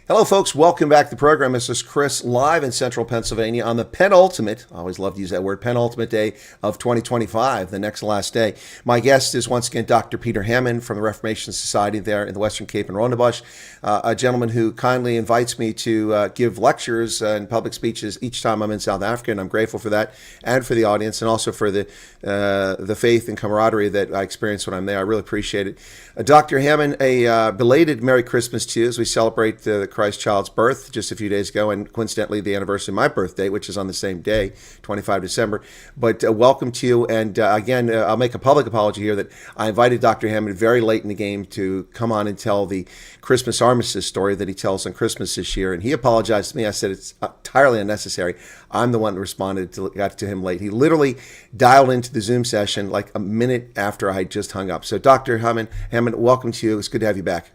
Hello, folks. Welcome back to the program. This is Chris live in central Pennsylvania on the penultimate, I always love to use that word, penultimate day of 2025, the next last day. My guest is once again Dr. Peter Hammond from the Reformation Society there in the Western Cape in Rondebosch, a gentleman who kindly invites me to give lectures and public speeches each time I'm in South Africa, and I'm grateful for that and for the audience and also for the faith and camaraderie that I experience when I'm there. I really appreciate it. Dr. Hammond, a belated Merry Christmas to you as we celebrate the Christ child's birth just a few days ago, and coincidentally the anniversary of my birthday, which is on the same day, 25 December. But welcome to you. And again, I'll make a public apology here that I invited Dr. Hammond very late in the game to come on and tell the Christmas armistice story that he tells on Christmas this year. And he apologized to me. I said it's entirely unnecessary. I'm the one that responded got to him late. He literally dialed into the Zoom session like a minute after I just hung up. So Dr. Hammond, welcome to you. It's good to have you back.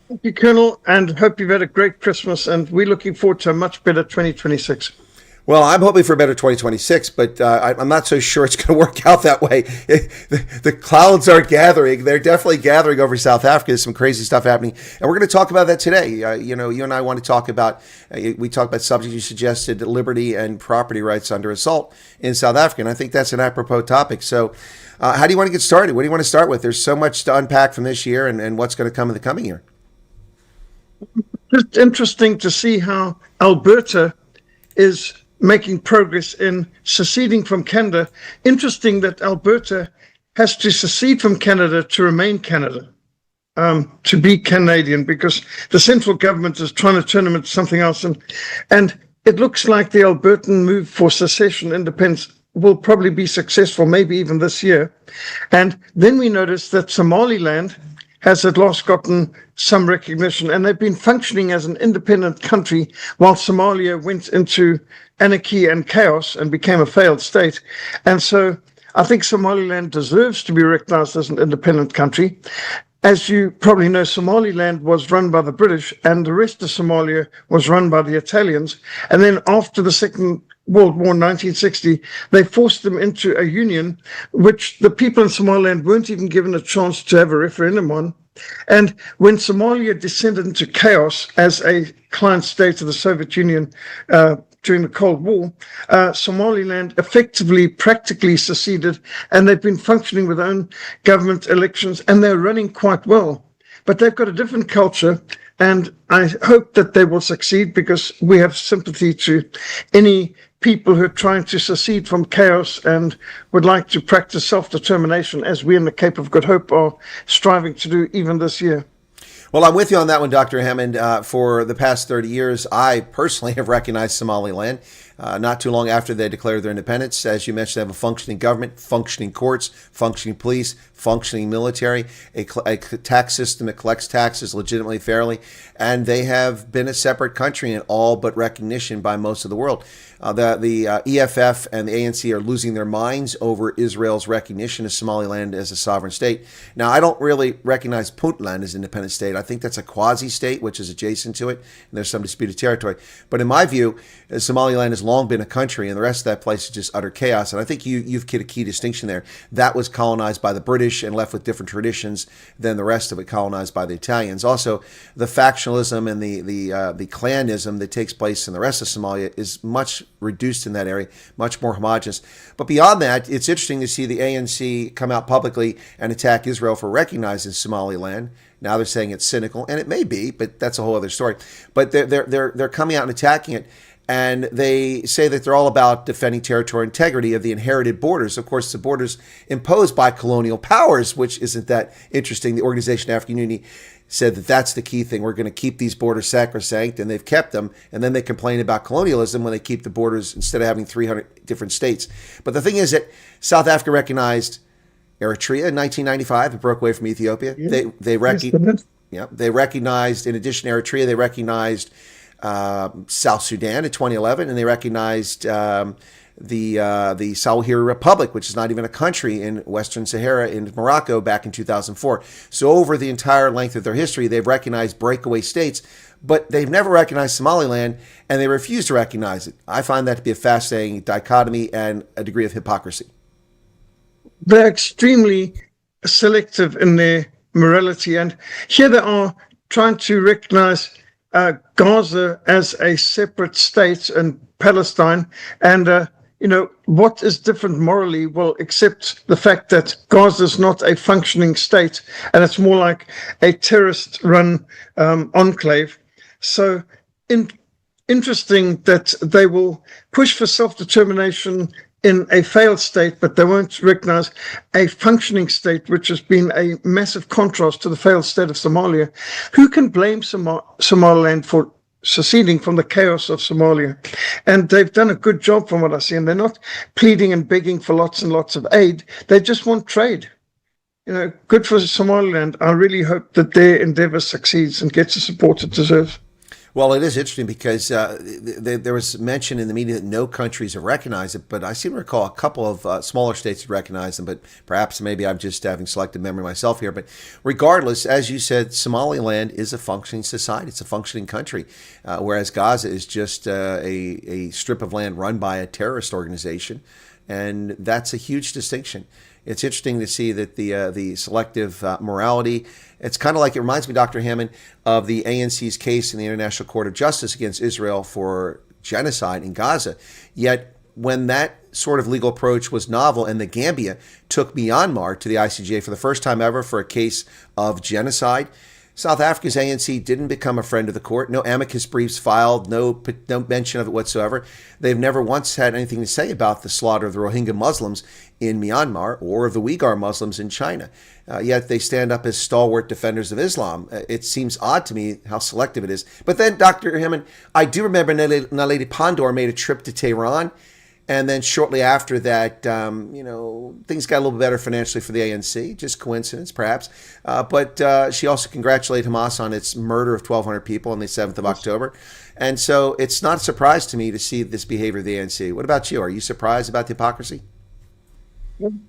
Thank you, Colonel, and hope you've had a great Christmas, and we're looking forward to a much better 2026. Well, I'm hoping for a better 2026, but I'm not so sure it's going to work out that way. The clouds are gathering. They're definitely gathering over South Africa. There's some crazy stuff happening, and we're going to talk about that today. You and I want to talk about, we talked about subjects you suggested, liberty and property rights under assault in South Africa, and I think that's an apropos topic. So how do you want to get started? What do you want to start with? There's so much to unpack from this year and what's going to come in the coming year. It's interesting to see how Alberta is making progress in seceding from Canada. Interesting that Alberta has to secede from Canada to remain Canada, to be Canadian, because the central government is trying to turn them into something else. And it looks like the Albertan move for secession independence will probably be successful, maybe even this year. And then we notice that Somaliland has at last gotten some recognition, and they've been functioning as an independent country while Somalia went into anarchy and chaos and became a failed state. And so I think Somaliland deserves to be recognized as an independent country. As you probably know, Somaliland was run by the British, and the rest of Somalia was run by the Italians. And then after the Second World War in 1960, they forced them into a union, which the people in Somaliland weren't even given a chance to have a referendum on. And when Somalia descended into chaos as a client state of the Soviet Union during the Cold War, Somaliland effectively, practically seceded, and they've been functioning with their own government elections, and they're running quite well. But they've got a different culture, and I hope that they will succeed, because we have sympathy to any people who are trying to secede from chaos and would like to practice self-determination, as we in the Cape of Good Hope are striving to do even this year. Well, I'm with you on that one, Dr. Hammond. For the past 30 years, I personally have recognized Somaliland. Not too long after they declared their independence. As you mentioned, they have a functioning government, functioning courts, functioning police, functioning military, a tax system that collects taxes legitimately, fairly, and they have been a separate country in all but recognition by most of the world. The EFF and the ANC are losing their minds over Israel's recognition of Somaliland as a sovereign state. Now, I don't really recognize Puntland as an independent state. I think that's a quasi-state, which is adjacent to it, and there's some disputed territory. But in my view, Somaliland has long been a country, and the rest of that place is just utter chaos. And I think you've hit a key distinction there. That was colonized by the British and left with different traditions than the rest of it colonized by the Italians. Also, the factionalism and the clanism that takes place in the rest of Somalia is much reduced in that area, much more homogenous. But beyond that, it's interesting to see the ANC come out publicly and attack Israel for recognizing Somaliland. Now they're saying it's cynical, and it may be, but that's a whole other story. But they're coming out and attacking it. And they say that they're all about defending territorial integrity of the inherited borders. Of course, the borders imposed by colonial powers, which isn't that interesting. The Organization of African Unity said that that's the key thing. We're going to keep these borders sacrosanct, and they've kept them. And then they complain about colonialism when they keep the borders instead of having 300 different states. But the thing is that South Africa recognized Eritrea in 1995. It broke away from Ethiopia. Yeah. They recognized, in addition to Eritrea, they recognized South Sudan in 2011, and they recognized the Sahrawi Republic, which is not even a country in Western Sahara in Morocco, back in 2004. So over the entire length of their history, they've recognized breakaway states, but they've never recognized Somaliland, and they refuse to recognize it. I find that to be a fascinating dichotomy and a degree of hypocrisy. They're extremely selective in their morality, and here they are trying to recognize Gaza as a separate state and Palestine. And, what is different morally? Well, except the fact that Gaza is not a functioning state and it's more like a terrorist-run enclave. So interesting that they will push for self-determination in a failed state, but they won't recognize a functioning state, which has been a massive contrast to the failed state of Somalia. Who can blame Somaliland for seceding from the chaos of Somalia? And they've done a good job from what I see, and they're not pleading and begging for lots and lots of aid. They just want trade. Good for Somaliland. I really hope that their endeavor succeeds and gets the support it deserves. Well, it is interesting because there was mention in the media that no countries have recognized it, but I seem to recall a couple of smaller states have recognized them, but perhaps maybe I'm just having selective memory myself here. But regardless, as you said, Somaliland is a functioning society. It's a functioning country, whereas Gaza is just a strip of land run by a terrorist organization, and that's a huge distinction. It's interesting to see that the selective morality, it's kind of like, it reminds me, Dr. Hammond, of the ANC's case in the International Court of Justice against Israel for genocide in Gaza. Yet when that sort of legal approach was novel and the Gambia took Myanmar to the ICJ for the first time ever for a case of genocide, South Africa's ANC didn't become a friend of the court. No amicus briefs filed, no mention of it whatsoever. They've never once had anything to say about the slaughter of the Rohingya Muslims in Myanmar or the Uyghur Muslims in China. Yet they stand up as stalwart defenders of Islam. It seems odd to me how selective it is. But then, Dr. Hammond, I do remember Naledi Pandor made a trip to Tehran. And then shortly after that, things got a little bit better financially for the ANC. Just coincidence, perhaps. But she also congratulated Hamas on its murder of 1,200 people on the 7th of October. And so it's not a surprise to me to see this behavior of the ANC. What about you? Are you surprised about the hypocrisy?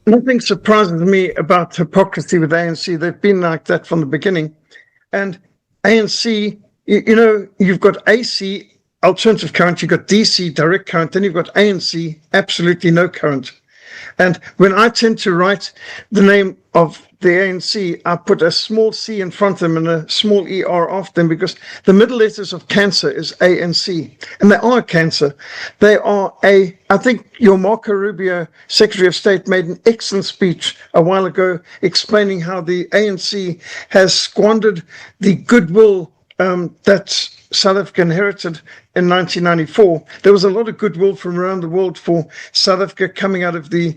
Nothing surprises me about hypocrisy with ANC. They've been like that from the beginning. And ANC, you've got AC, alternative current, you've got DC, direct current, then you've got ANC, absolutely no current. And when I tend to write the name of the ANC, I put a small c in front of them and a small er after them, because the middle letters of cancer is ANC. And they are cancer. They are I think your Marco Rubio, Secretary of State, made an excellent speech a while ago explaining how the ANC has squandered the goodwill that South Africa inherited in 1994. There was a lot of goodwill from around the world for South Africa coming out of the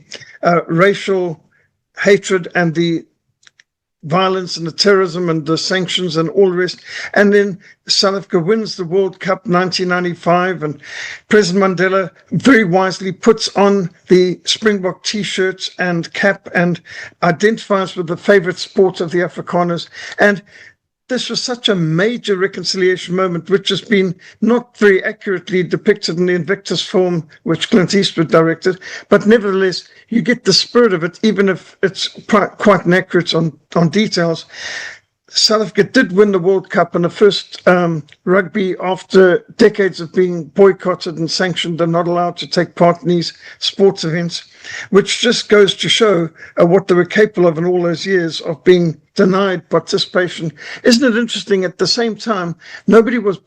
racial hatred and the violence and the terrorism and the sanctions and all the rest. And then South Africa wins the World Cup 1995, and President Mandela very wisely puts on the Springbok T-shirts and cap and identifies with the favorite sport of the Afrikaners. And this was such a major reconciliation moment, which has been not very accurately depicted in the Invictus film, which Clint Eastwood directed. But nevertheless, you get the spirit of it, even if it's quite inaccurate on details. South Africa did win the World Cup, and the first rugby after decades of being boycotted and sanctioned and not allowed to take part in these sports events, which just goes to show what they were capable of in all those years of being denied participation. Isn't it interesting? At the same time, nobody was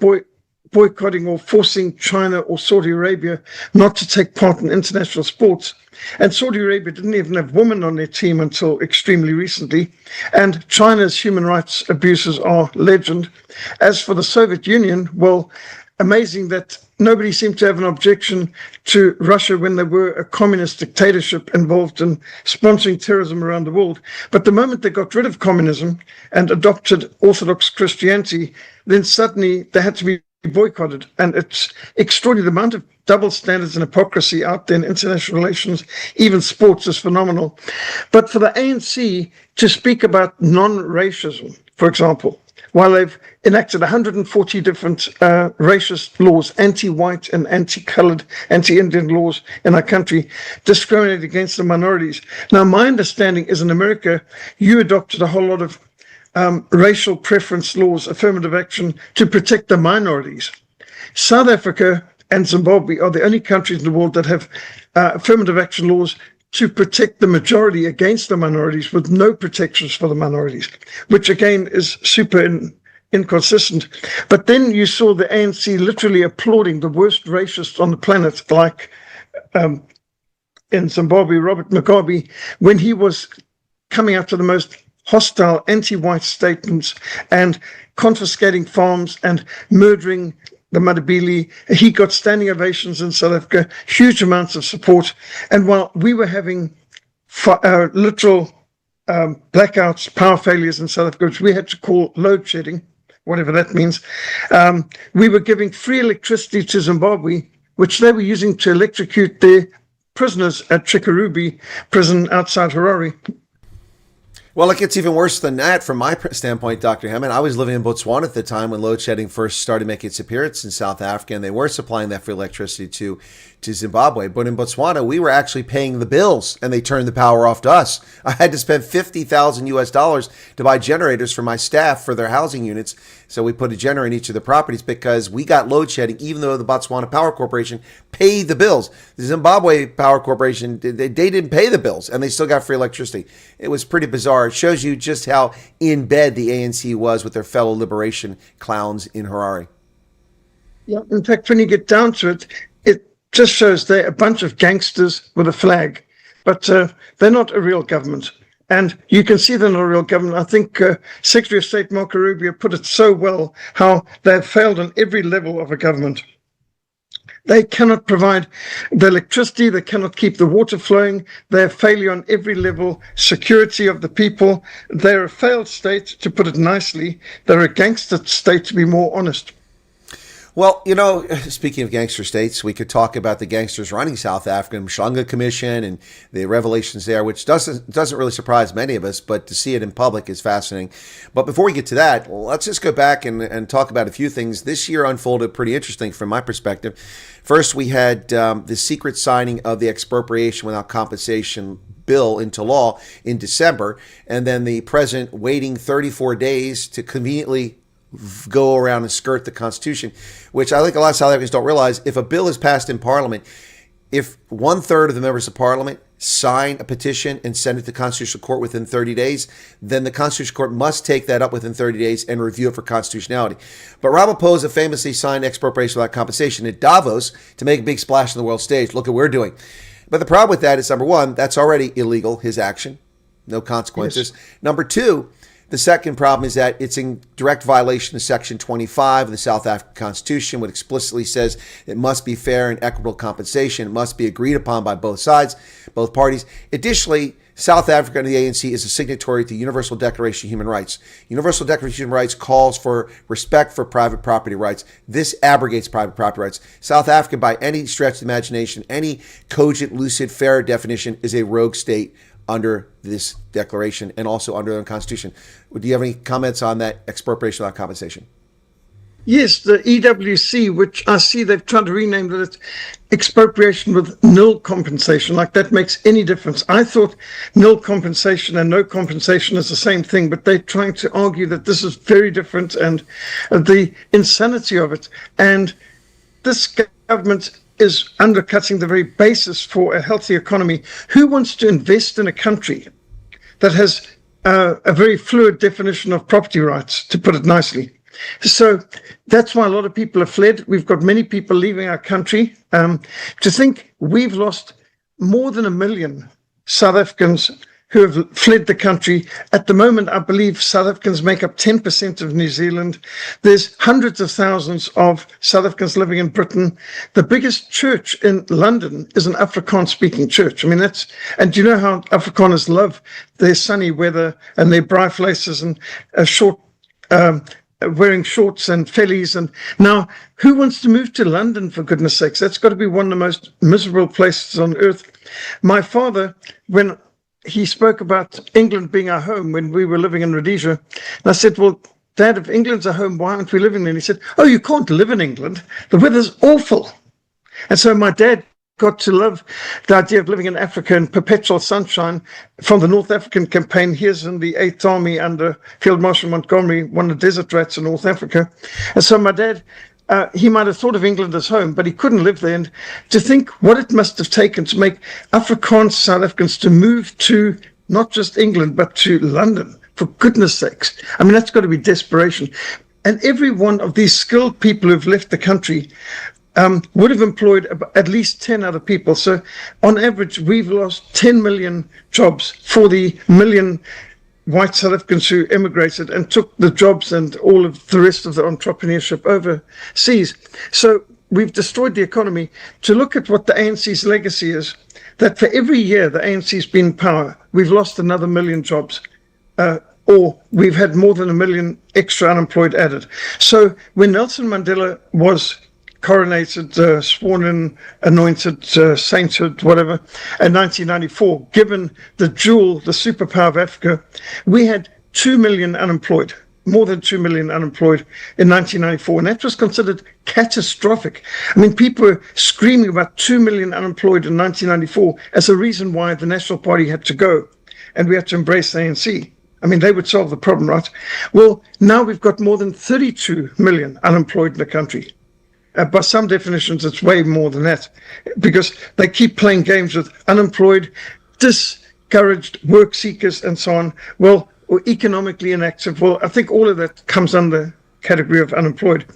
boycotting or forcing China or Saudi Arabia not to take part in international sports. And Saudi Arabia didn't even have women on their team until extremely recently. And China's human rights abuses are legend. As for the Soviet Union, well, amazing that nobody seemed to have an objection to Russia when they were a communist dictatorship involved in sponsoring terrorism around the world. But the moment they got rid of communism and adopted Orthodox Christianity, then suddenly they had to be boycotted. And it's extraordinary. The amount of double standards and hypocrisy out there in international relations, even sports, is phenomenal. But for the ANC to speak about non-racism, for example, while they've enacted 140 different racist laws, anti-white and anti-colored, anti-Indian laws in our country, discriminating against the minorities. Now, my understanding is in America, you adopted a whole lot of racial preference laws, affirmative action, to protect the minorities. South Africa and Zimbabwe are the only countries in the world that have affirmative action laws to protect the majority against the minorities, with no protections for the minorities, which again is super inconsistent. But then you saw the ANC literally applauding the worst racist on the planet, like in Zimbabwe, Robert Mugabe, when he was coming out to the most hostile anti-white statements and confiscating farms and murdering the Madabili. He got standing ovations in South Africa, huge amounts of support. And while we were having literal blackouts, power failures in South Africa, which we had to call load shedding, whatever that means, we were giving free electricity to Zimbabwe, which they were using to electrocute their prisoners at Chikurubi prison outside Harare. Well, it gets even worse than that from my standpoint, Dr. Hammond. I was living in Botswana at the time when load shedding first started making its appearance in South Africa, and they were supplying that free electricity to Zimbabwe. But in Botswana, we were actually paying the bills, and they turned the power off to us. I had to spend $50,000 to buy generators for my staff for their housing units. So we put a generator in each of the properties because we got load shedding, even though the Botswana Power Corporation paid the bills. The Zimbabwe Power Corporation, they didn't pay the bills, and they still got free electricity. It was pretty bizarre. It shows you just how in bed the ANC was with their fellow liberation clowns in Harare. Yeah, in fact, when you get down to it, it just shows they're a bunch of gangsters with a flag, but they're not a real government. And you can see they're not a real government. I think Secretary of State Marco Rubio put it so well, how they've failed on every level of a government. They cannot provide the electricity. They cannot keep the water flowing. They're failure on every level. Security of the people. They're a failed state, to put it nicely. They're a gangster state, to be more honest. Well, you know, speaking of gangster states, we could talk about the gangsters running South Africa, Mshanga Commission, and the revelations there, which doesn't really surprise many of us, but to see it in public is fascinating. But before we get to that, let's just go back and talk about a few things. This year unfolded pretty interesting from my perspective. First, we had the secret signing of the expropriation without compensation bill into law in December, and then the president waiting 34 days to conveniently go around and skirt the Constitution, which I think a lot of South Africans don't realize. If a bill is passed in Parliament, if 1/3 of the members of Parliament sign a petition and send it to the Constitutional Court within 30 days, then the Constitutional Court must take that up within 30 days and review it for constitutionality. But Ramaphosa famously signed expropriation without compensation at Davos to make a big splash on the world stage. Look what we're doing. But the problem with that is, number one, that's already illegal, his action. No consequences. Yes. Number two, the second problem is that it's in direct violation of Section 25 of the South African Constitution, which explicitly says it must be fair and equitable compensation. It must be agreed upon by both sides, both parties. Additionally, South Africa and the ANC is a signatory to the Universal Declaration of Human Rights. Universal Declaration of Human Rights calls for respect for private property rights. This abrogates private property rights. South Africa, by any stretch of the imagination, any cogent, lucid, fair definition, is a rogue state under this declaration and also under the Constitution. Do you have any comments on that expropriation without compensation? Yes, the EWC, which I see they've tried to rename that it's expropriation with nil compensation, like that makes any difference. I thought nil compensation and no compensation is the same thing, but they're trying to argue that this is very different, and the insanity of it. And this government is undercutting the very basis for a healthy economy. Who wants to invest in a country that has a very fluid definition of property rights, to put it nicely? So that's why a lot of people have fled. We've got many people leaving our country. To think we've lost more than 1 million South Africans who have fled the country. At the moment, I believe South Africans make up 10% of New Zealand. There's hundreds of thousands of South Africans living in Britain. The biggest church in London is an Afrikaans-speaking church. I mean, and do you know how Afrikaners love their sunny weather and their bright laces and wearing shorts and fellies? And now, who wants to move to London, for goodness sakes? That's got to be one of the most miserable places on earth. My father, when he spoke about England being our home when we were living in Rhodesia, and I said, well, Dad, if England's our home, why aren't we living there? And he said, oh, you can't live in England. The weather's awful. And so my dad got to love the idea of living in Africa in perpetual sunshine. From the North African campaign, he is in the 8th Army under Field Marshal Montgomery, one of the desert rats in North Africa. And so my dad, he might have thought of England as home, but he couldn't live there. And to think what it must have taken to make Afrikaans South Africans to move to not just England, but to London, for goodness sakes. I mean, that's got to be desperation. And every one of these skilled people who've left the country would have employed at least 10 other people. So on average, we've lost 10 million jobs for the million white South Africans who emigrated and took the jobs and all of the rest of the entrepreneurship overseas. So we've destroyed the economy. To look at what the ANC's legacy is, that for every year the ANC's been in power, we've lost another million jobs, or we've had more than 1 million extra unemployed added. So when Nelson Mandela was coronated, sworn in, anointed, sainthood, whatever, in 1994, given the jewel, the superpower of Africa, we had 2 million unemployed, more than 2 million unemployed in 1994, and that was considered catastrophic. I mean, people were screaming about 2 million unemployed in 1994 as a reason why the National Party had to go, and we had to embrace the ANC. I mean, they would solve the problem, right? Well, now we've got more than 32 million unemployed in the country. By some definitions, it's way more than that, because they keep playing games with unemployed, discouraged work seekers, and so on. Well, or economically inactive. Well, I think all of that comes under category of unemployed.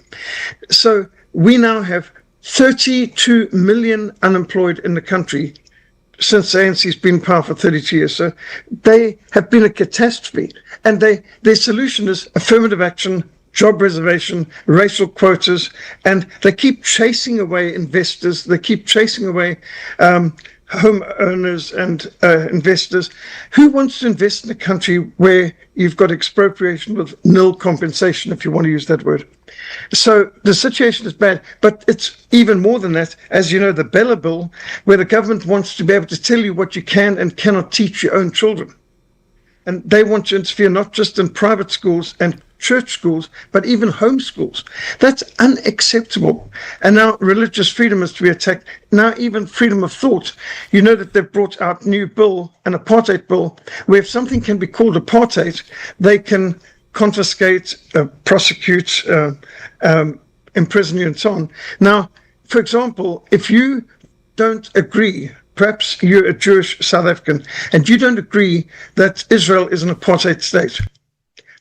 So we now have 32 million unemployed in the country since the ANC's been in power for 32 years. So they have been a catastrophe. And their solution is affirmative action, job reservation, racial quotas, and they keep chasing away investors. They keep chasing away homeowners and investors. Who wants to invest in a country where you've got expropriation with nil compensation, if you want to use that word? So the situation is bad, but it's even more than that. As you know, the Bella Bill, where the government wants to be able to tell you what you can and cannot teach your own children. And they want to interfere not just in private schools and church schools, but even home schools. That's unacceptable. And now religious freedom is to be attacked. Now even freedom of thought. You know that they've brought out a new bill, an apartheid bill, where if something can be called apartheid, they can confiscate, prosecute, imprison you, and so on. Now, for example, if you don't agree, perhaps you're a Jewish South African, and you don't agree that Israel is an apartheid state,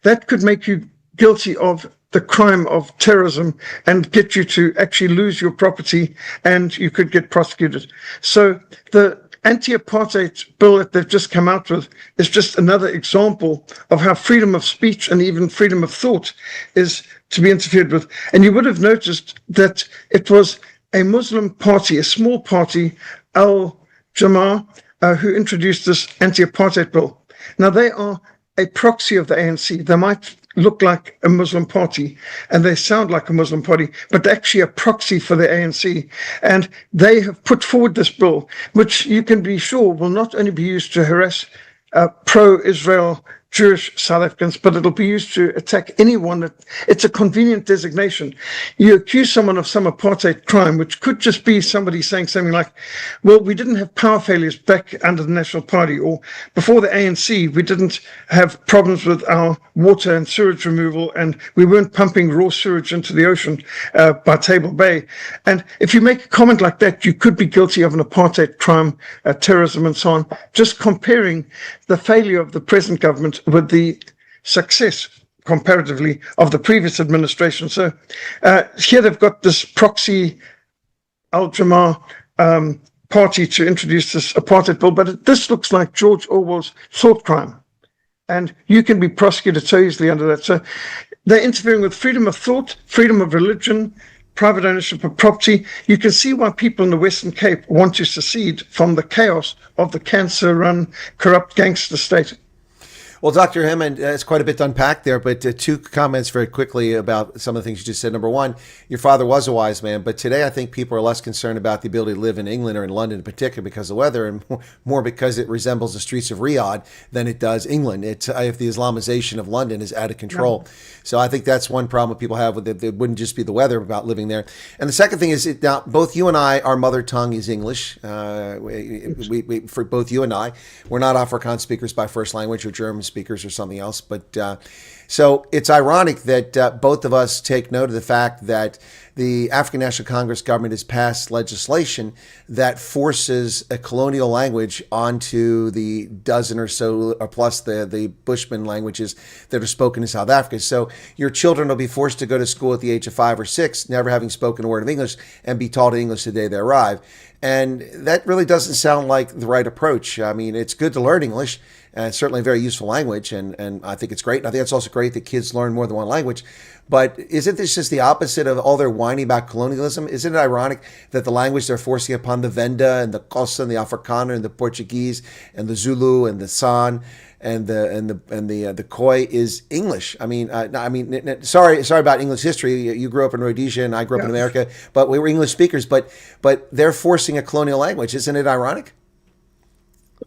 that could make you guilty of the crime of terrorism and get you to actually lose your property, and you could get prosecuted. So the anti-apartheid bill that they've just come out with is just another example of how freedom of speech and even freedom of thought is to be interfered with. And you would have noticed that it was a Muslim party, a small party, Al-Jamaa, who introduced this anti-apartheid bill. Now, they are a proxy of the ANC. They might look like a Muslim party and they sound like a Muslim party, but they're actually a proxy for the ANC. And they have put forward this bill, which you can be sure will not only be used to harass pro-Israel Jewish South Africans, but it'll be used to attack anyone. It's a convenient designation. You accuse someone of some apartheid crime, which could just be somebody saying something like, well, we didn't have power failures back under the National Party, or before the ANC, we didn't have problems with our water and sewage removal, and we weren't pumping raw sewage into the ocean by Table Bay. And if you make a comment like that, you could be guilty of an apartheid crime, terrorism, and so on, just comparing the failure of the present government with the success, comparatively, of the previous administration. So here they've got this proxy Al-Jamaa party to introduce this apartheid bill, but this looks like George Orwell's thought crime. And you can be prosecuted so easily under that. So they're interfering with freedom of thought, freedom of religion, private ownership of property. You can see why people in the Western Cape want to secede from the chaos of the cancer-run, corrupt gangster state. Well, Dr. Hammond, it's quite a bit to unpack there, but two comments very quickly about some of the things you just said. Number one, your father was a wise man, but today I think people are less concerned about the ability to live in England or in London in particular because of the weather, and more because it resembles the streets of Riyadh than it does England. If the Islamization of London is out of control. Yeah. So I think that's one problem people have with it. It wouldn't just be the weather about living there. And the second thing is, now both you and I, our mother tongue is English. For both you and I, we're not Afrikaans speakers by first language or German speakers or something else. But so it's ironic that both of us take note of the fact that the African National Congress government has passed legislation that forces a colonial language onto the dozen or so, or plus the Bushman languages that are spoken in South Africa. So your children will be forced to go to school at the age of 5 or 6, never having spoken a word of English, and be taught English the day they arrive. And that really doesn't sound like the right approach. I mean, it's good to learn English, and it's certainly a very useful language, and I think it's great. And I think it's also great that kids learn more than one language. But isn't this just the opposite of all their whining about colonialism? Isn't it ironic that the language they're forcing upon the Venda and the Xhosa and the Afrikaner and the Portuguese and the Zulu and the San and the Khoi is English? I mean, sorry about English history. You grew up in Rhodesia and I grew up in America, but we were English speakers. But they're forcing a colonial language. Isn't it ironic?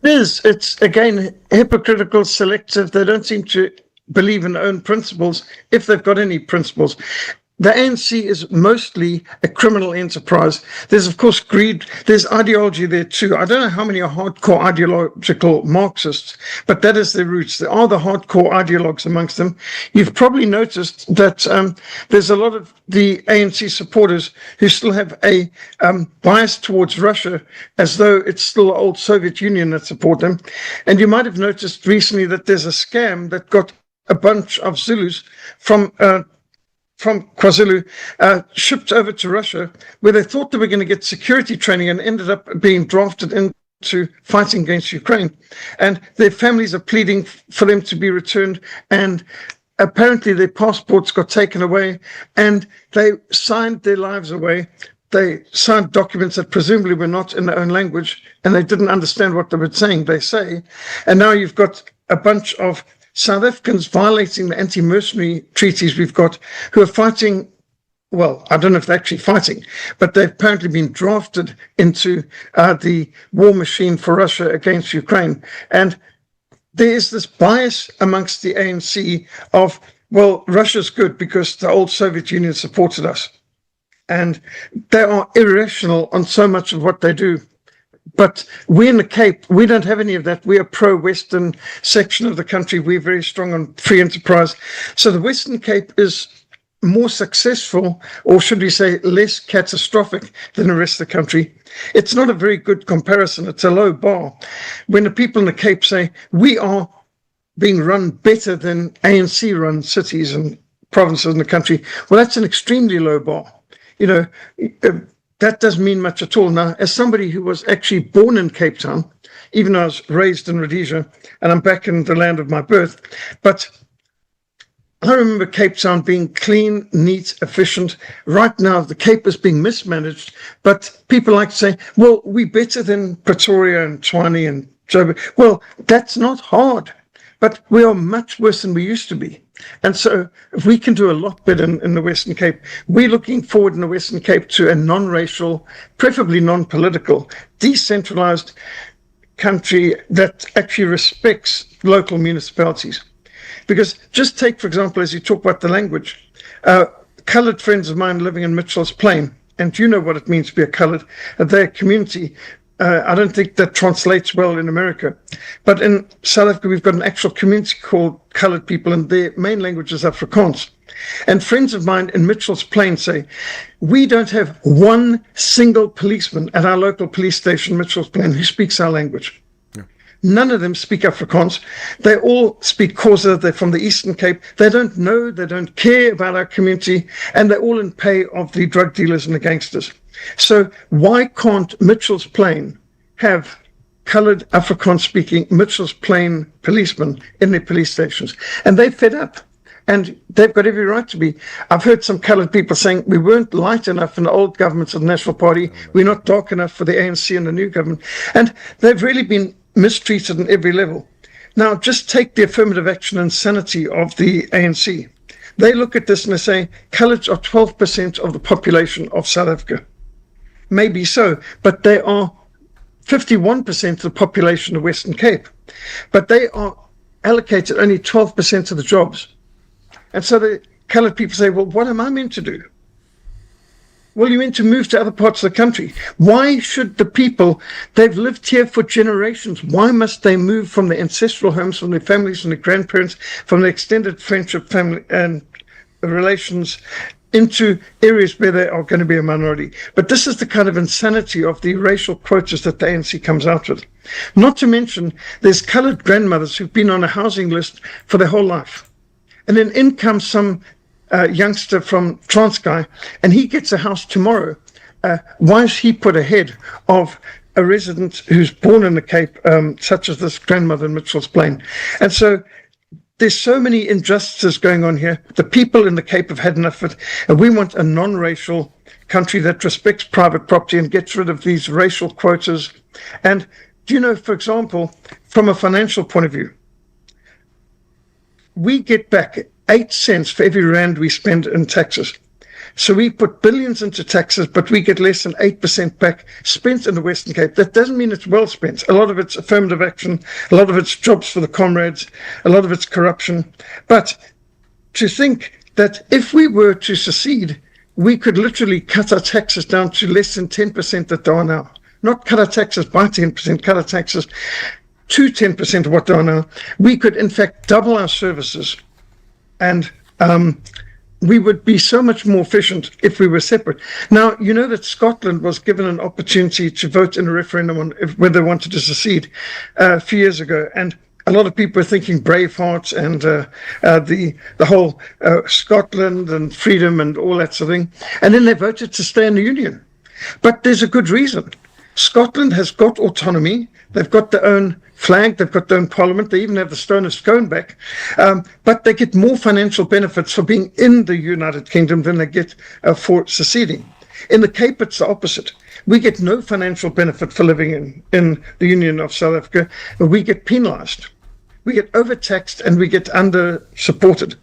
It is. It's, again, hypocritical, selective. They don't seem to believe in their own principles, if they've got any principles. The ANC is mostly a criminal enterprise. There's, of course, greed. There's ideology there, too. I don't know how many are hardcore ideological Marxists, but that is their roots. There are the hardcore ideologues amongst them. You've probably noticed that there's a lot of the ANC supporters who still have a bias towards Russia, as though it's still the old Soviet Union that support them. And you might have noticed recently that there's a scam that got a bunch of Zulus from KwaZulu shipped over to Russia, where they thought they were going to get security training and ended up being drafted into fighting against Ukraine. And their families are pleading for them to be returned, and apparently their passports got taken away, and they signed their lives away. They signed documents that presumably were not in their own language, and they didn't understand what they were saying, they say. And now you've got a bunch of South Africans violating the anti-mercenary treaties we've got, who are fighting, well, I don't know if they're actually fighting, but they've apparently been drafted into the war machine for Russia against Ukraine. And there is this bias amongst the ANC of, well, Russia's good because the old Soviet Union supported us. And they are irrational on so much of what they do. But we in the Cape, we don't have any of that. We are pro-Western section of the country. We're very strong on free enterprise. So the Western Cape is more successful, or should we say less catastrophic than the rest of the country. It's not a very good comparison. It's a low bar. When the people in the Cape say, we are being run better than ANC-run cities and provinces in the country, well, that's an extremely low bar. You know, that doesn't mean much at all. Now, as somebody who was actually born in Cape Town, even though I was raised in Rhodesia, and I'm back in the land of my birth, but I remember Cape Town being clean, neat, efficient. Right now, the Cape is being mismanaged, but people like to say, well, we're better than Pretoria and Tshwane and Joburg. Well, that's not hard, but we are much worse than we used to be. And so if we can do a lot better in the Western Cape, we're looking forward in the Western Cape to a non-racial, preferably non-political, decentralized country that actually respects local municipalities. Because just take, for example, as you talk about the language, colored friends of mine living in Mitchell's Plain, and you know what it means to be a colored, their community. I don't think that translates well in America. But in South Africa, we've got an actual community called colored people, and their main language is Afrikaans. And friends of mine in Mitchell's Plain say, we don't have one single policeman at our local police station, Mitchell's Plain, who speaks our language. None of them speak Afrikaans. They all speak Xhosa. They're from the Eastern Cape. They don't know, they don't care about our community, and they're all in pay of the drug dealers and the gangsters. So why can't Mitchell's Plain have colored Afrikaans-speaking Mitchell's Plain policemen in their police stations? And they're fed up. And they've got every right to be. I've heard some colored people saying we weren't light enough in the old governments of the National Party. We're not dark enough for the ANC and the new government. And they've really been mistreated on every level. Now, just take the affirmative action and sanity of the ANC. They look at this and they say, coloureds are 12% of the population of South Africa. Maybe so, but they are 51% of the population of the Western Cape. But they are allocated only 12% of the jobs. And so the coloured people say, well, what am I meant to do? Well, you mean to move to other parts of the country. Why should the people, they've lived here for generations, why must they move from their ancestral homes, from their families, from their grandparents, from their extended friendship family and relations into areas where they are going to be a minority? But this is the kind of insanity of the racial quotas that the ANC comes out with. Not to mention, there's colored grandmothers who've been on a housing list for their whole life. And then in comes some youngster from Transkei, and he gets a house tomorrow. Why is he put ahead of a resident who's born in the Cape, such as this grandmother in Mitchell's Plain? And so there's so many injustices going on here. The people in the Cape have had enough of it, and we want a non-racial country that respects private property and gets rid of these racial quotas. And do you know, for example, from a financial point of view, we get back 8 cents for every rand we spend in taxes. So we put billions into taxes, but we get less than 8% back spent in the Western Cape. That doesn't mean it's well spent. A lot of it's affirmative action, a lot of it's jobs for the comrades, a lot of it's corruption. But to think that if we were to secede, we could literally cut our taxes down to less than 10% that they are now. Not cut our taxes by 10%, cut our taxes to 10% of what they are now. We could, in fact, double our services. And we would be so much more efficient if we were separate. Now, you know that Scotland was given an opportunity to vote in a referendum on whether they wanted to secede a few years ago. And a lot of people were thinking Braveheart and the whole Scotland and freedom and all that sort of thing. And then they voted to stay in the Union. But there's a good reason. Scotland has got autonomy. They've got their own flag. They've got their own parliament. They even have the Stone of Scone back. But they get more financial benefits for being in the United Kingdom than they get for seceding. In the Cape, it's the opposite. We get no financial benefit for living in the Union of South Africa. We get penalized. We get overtaxed and we get under-supported.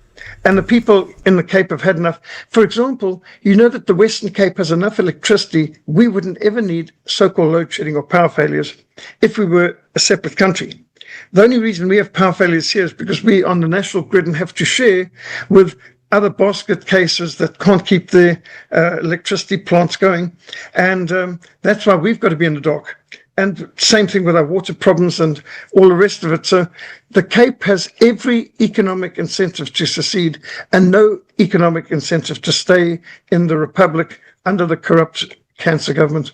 And the people in the Cape have had enough. For example, you know that the Western Cape has enough electricity. We wouldn't ever need so-called load shedding or power failures if we were a separate country. The only reason we have power failures here is because we on the national grid and have to share with other basket cases that can't keep their electricity plants going. And that's why we've got to be in the dark. And same thing with our water problems and all the rest of it. So the Cape has every economic incentive to secede and no economic incentive to stay in the Republic under the corrupt cancer government.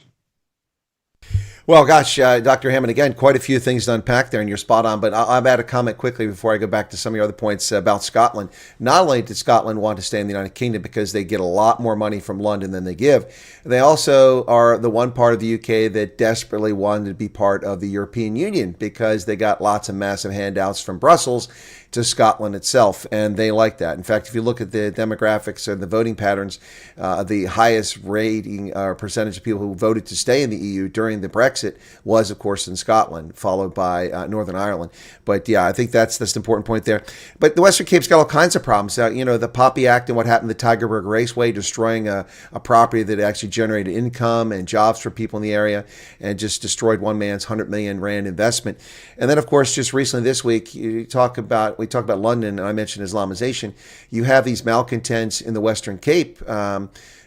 Well, gosh, Dr. Hammond, again, quite a few things to unpack there, and you're spot on. But I'll add a comment quickly before I go back to some of your other points about Scotland. Not only did Scotland want to stay in the United Kingdom because they get a lot more money from London than they give, they also are the one part of the UK that desperately wanted to be part of the European Union because they got lots of massive handouts from Brussels to Scotland itself, and they like that. In fact, if you look at the demographics and the voting patterns, the highest rating or percentage of people who voted to stay in the EU during the Brexit was, of course, in Scotland, followed by Northern Ireland. But yeah, I think that's an important point there. But the Western Cape's got all kinds of problems. You know, the Poppy Act and what happened to the Tigerberg Raceway, destroying a property that actually generated income and jobs for people in the area, and just destroyed one man's 100 million rand investment. And then, of course, just recently this week, we talk about London, and I mentioned Islamization. You have these malcontents in the Western Cape.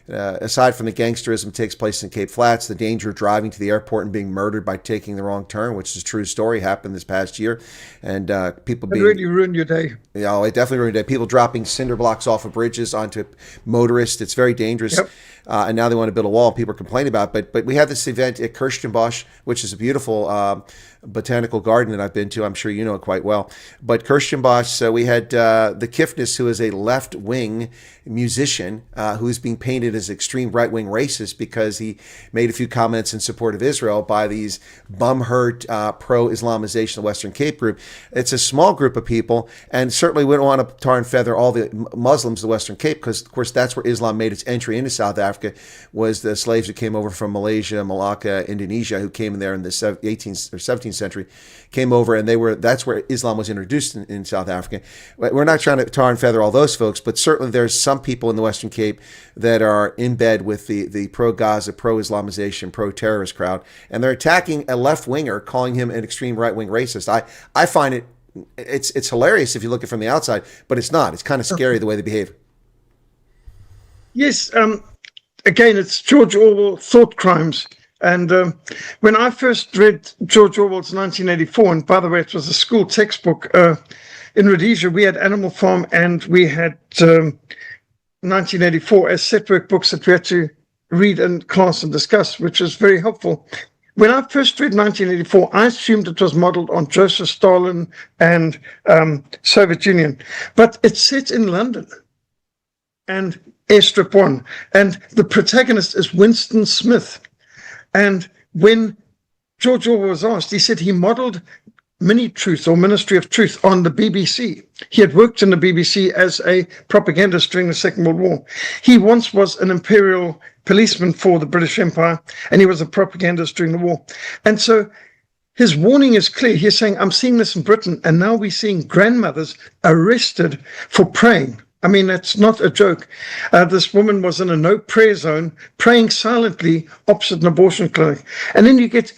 Aside from the gangsterism that takes place in Cape Flats, the danger of driving to the airport and being murdered by taking the wrong turn, which is a true story, happened this past year. And people being... It really ruined your day. Yeah, it definitely ruined your day. People dropping cinder blocks off of bridges onto motorists. It's very dangerous. Yep. And now they want to build a wall. People are complaining about it. But we have this event at Kirstenbosch, which is a beautiful botanical garden that I've been to. I'm sure you know it quite well. But Kirstenbosch, we had the Kifnis, who is a left-wing musician who's being painted as extreme right-wing racist because he made a few comments in support of Israel by these bum-hurt pro-Islamization of the Western Cape group. It's a small group of people, and certainly we don't want to tar and feather all the Muslims of the Western Cape because, of course, that's where Islam made its entry into South Africa, was the slaves who came over from Malaysia, Malacca, Indonesia, who came in there in the 18th or 17th century, came over, and that's where Islam was introduced in South Africa. We're not trying to tar and feather all those folks, but certainly there's some people in the Western Cape that are in bed with the pro-Gaza, pro-Islamization, pro-terrorist crowd, and they're attacking a left-winger, calling him an extreme right-wing racist. I find it's hilarious if you look at it from the outside, but it's not. It's kind of scary the way they behave. Yes, again, it's George Orwell, Thought Crimes. And when I first read George Orwell's 1984, and by the way, it was a school textbook, in Rhodesia, we had Animal Farm and we had 1984 as set work books that we had to read in class and discuss, which is very helpful. When I first read 1984, I assumed it was modeled on Joseph Stalin and Soviet Union, but it's set in London and Airstrip 1, and the protagonist is Winston Smith. And when George Orwell was asked, he said he modeled Mini-Truth or Ministry of Truth on the BBC. He had worked in the BBC as a propagandist during the Second World War. He once was an imperial policeman for the British Empire, and he was a propagandist during the war. And so his warning is clear. He's saying, I'm seeing this in Britain, and now we're seeing grandmothers arrested for praying. I mean, that's not a joke. This woman was in a no-prayer zone, praying silently opposite an abortion clinic. And then you get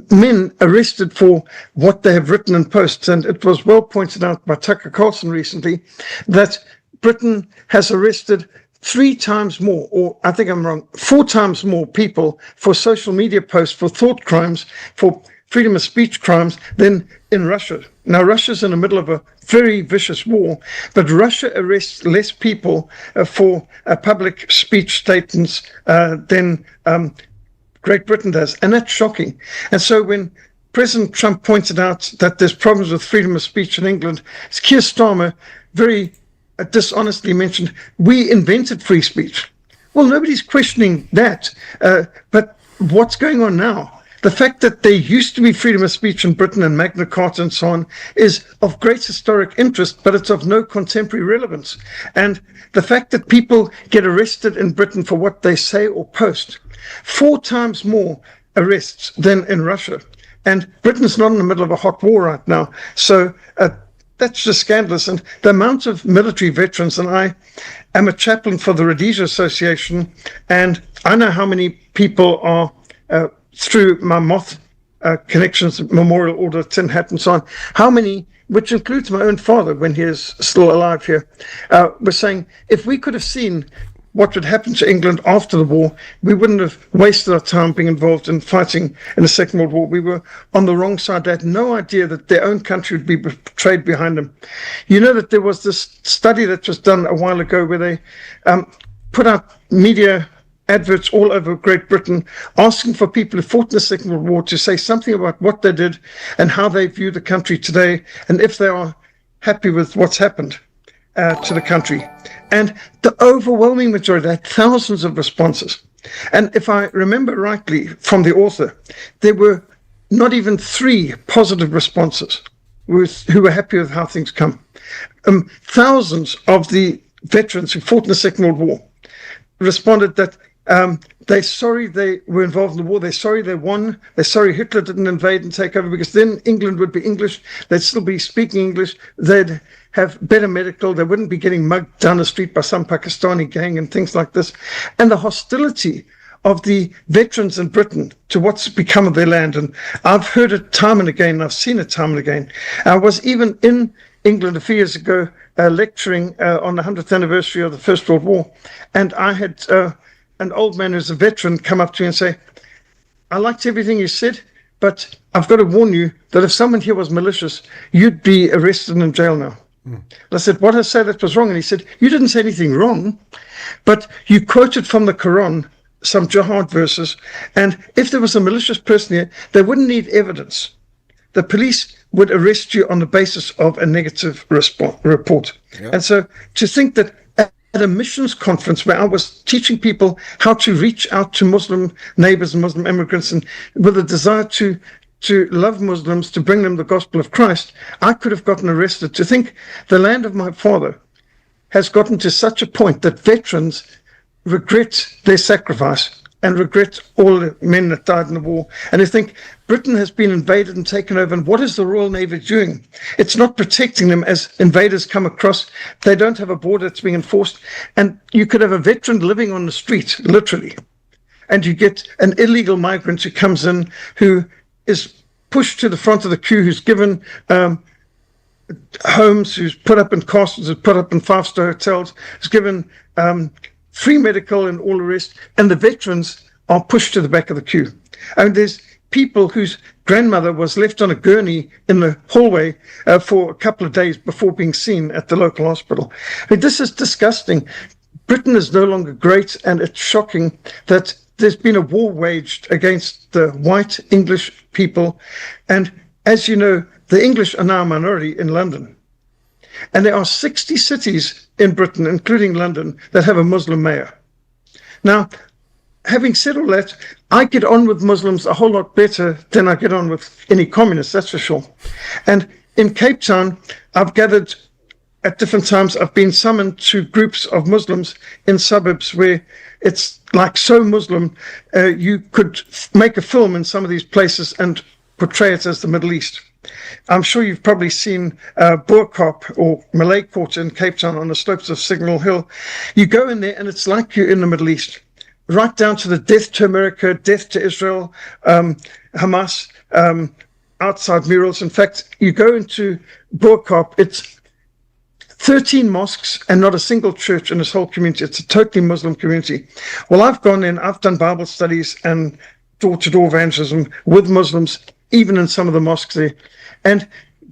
men arrested for what they have written in posts. And it was well pointed out by Tucker Carlson recently that Britain has arrested 3 times more, or I think I'm wrong, 4 times more people for social media posts, for thought crimes, for freedom of speech crimes than in Russia. Now, Russia's in the middle of a very vicious war, but Russia arrests less people for public speech statements than Great Britain does, and that's shocking. And so when President Trump pointed out that there's problems with freedom of speech in England, Keir Starmer very dishonestly mentioned, we invented free speech. Well, nobody's questioning that, but what's going on now? The fact that there used to be freedom of speech in Britain and Magna Carta and so on is of great historic interest, but it's of no contemporary relevance. And the fact that people get arrested in Britain for what they say or post, 4 times more arrests than in Russia. And Britain's not in the middle of a hot war right now. So that's just scandalous. And the amount of military veterans, and I am a chaplain for the Rhodesia Association, and I know how many people are through my Moth Connections, Memorial Order, Tin Hat, and so on, how many, which includes my own father when he is still alive here, were saying, if we could have seen what would happen to England after the war, we wouldn't have wasted our time being involved in fighting in the Second World War. We were on the wrong side. They had no idea that their own country would be betrayed behind them. You know that there was this study that was done a while ago where they put out media adverts all over Great Britain asking for people who fought in the Second World War to say something about what they did and how they view the country today, and if they are happy with what's happened to the country. And the overwhelming majority, they had thousands of responses. And if I remember rightly from the author, there were not even 3 positive responses who were happy with how things come. Thousands of the veterans who fought in the Second World War responded that they're sorry they were involved in the war. They're sorry they won. They're sorry Hitler didn't invade and take over, because then England would be English. They'd still be speaking English. They'd have better medical. They wouldn't be getting mugged down the street by some Pakistani gang and things like this. And the hostility of the veterans in Britain to what's become of their land. And I've heard it time and again. I've seen it time and again. I was even in England a few years ago lecturing on the 100th anniversary of the First World War. And I had an old man who's a veteran come up to me and say, I liked everything you said, but I've got to warn you that if someone here was malicious, you'd be arrested and in jail now. I said, what did I say that was wrong? And he said, you didn't say anything wrong, but you quoted from the Quran some jihad verses, and if there was a malicious person here, they wouldn't need evidence. The police would arrest you on the basis of a negative report. Yep. And so to think that at a missions conference where I was teaching people how to reach out to Muslim neighbors and Muslim immigrants, and with a desire to love Muslims, to bring them the gospel of Christ, I could have gotten arrested. To think the land of my father has gotten to such a point that veterans regret their sacrifice and regret all the men that died in the war. And I think Britain has been invaded and taken over, and what is the Royal Navy doing? It's not protecting them as invaders come across. They don't have a border that's being enforced. And you could have a veteran living on the street, literally, and you get an illegal migrant who comes in, who is pushed to the front of the queue, who's given homes, who's put up in castles, who's put up in 5-star hotels, who's given free medical and all the rest, and the veterans are pushed to the back of the queue. And there's people whose grandmother was left on a gurney in the hallway for a couple of days before being seen at the local hospital. I mean, this is disgusting. Britain is no longer great, and it's shocking that there's been a war waged against the white English people. And as you know, the English are now a minority in London. And there are 60 cities in Britain, including London, that have a Muslim mayor. Now, having said all that, I get on with Muslims a whole lot better than I get on with any communists, that's for sure. And in Cape Town, I've gathered at different times. I've been summoned to groups of Muslims in suburbs where it's like so Muslim, you could make a film in some of these places and portray it as the Middle East. I'm sure you've probably seen Boerkop or Malay Quarter in Cape Town on the slopes of Signal Hill. You go in there and it's like you're in the Middle East, right down to the death to America, death to Israel, Hamas, outside murals. In fact, you go into Boerkop, it's 13 mosques and not a single church in this whole community. It's a totally Muslim community. Well, I've gone in, I've done Bible studies and door-to-door evangelism with Muslims, even in some of the mosques there. And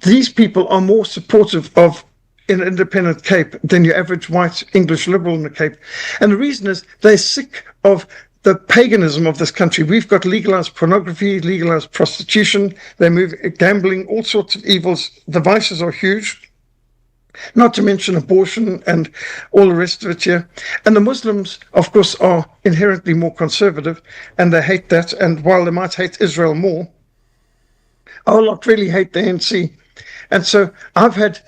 these people are more supportive of an independent Cape than your average white English liberal in the Cape. And the reason is they're sick of the paganism of this country. We've got legalized pornography, legalized prostitution, they move gambling, all sorts of evils. The vices are huge. Not to mention abortion and all the rest of it here. And the Muslims, of course, are inherently more conservative, and they hate that. And while they might hate Israel more, a whole lot really hate the ANC. And so I've had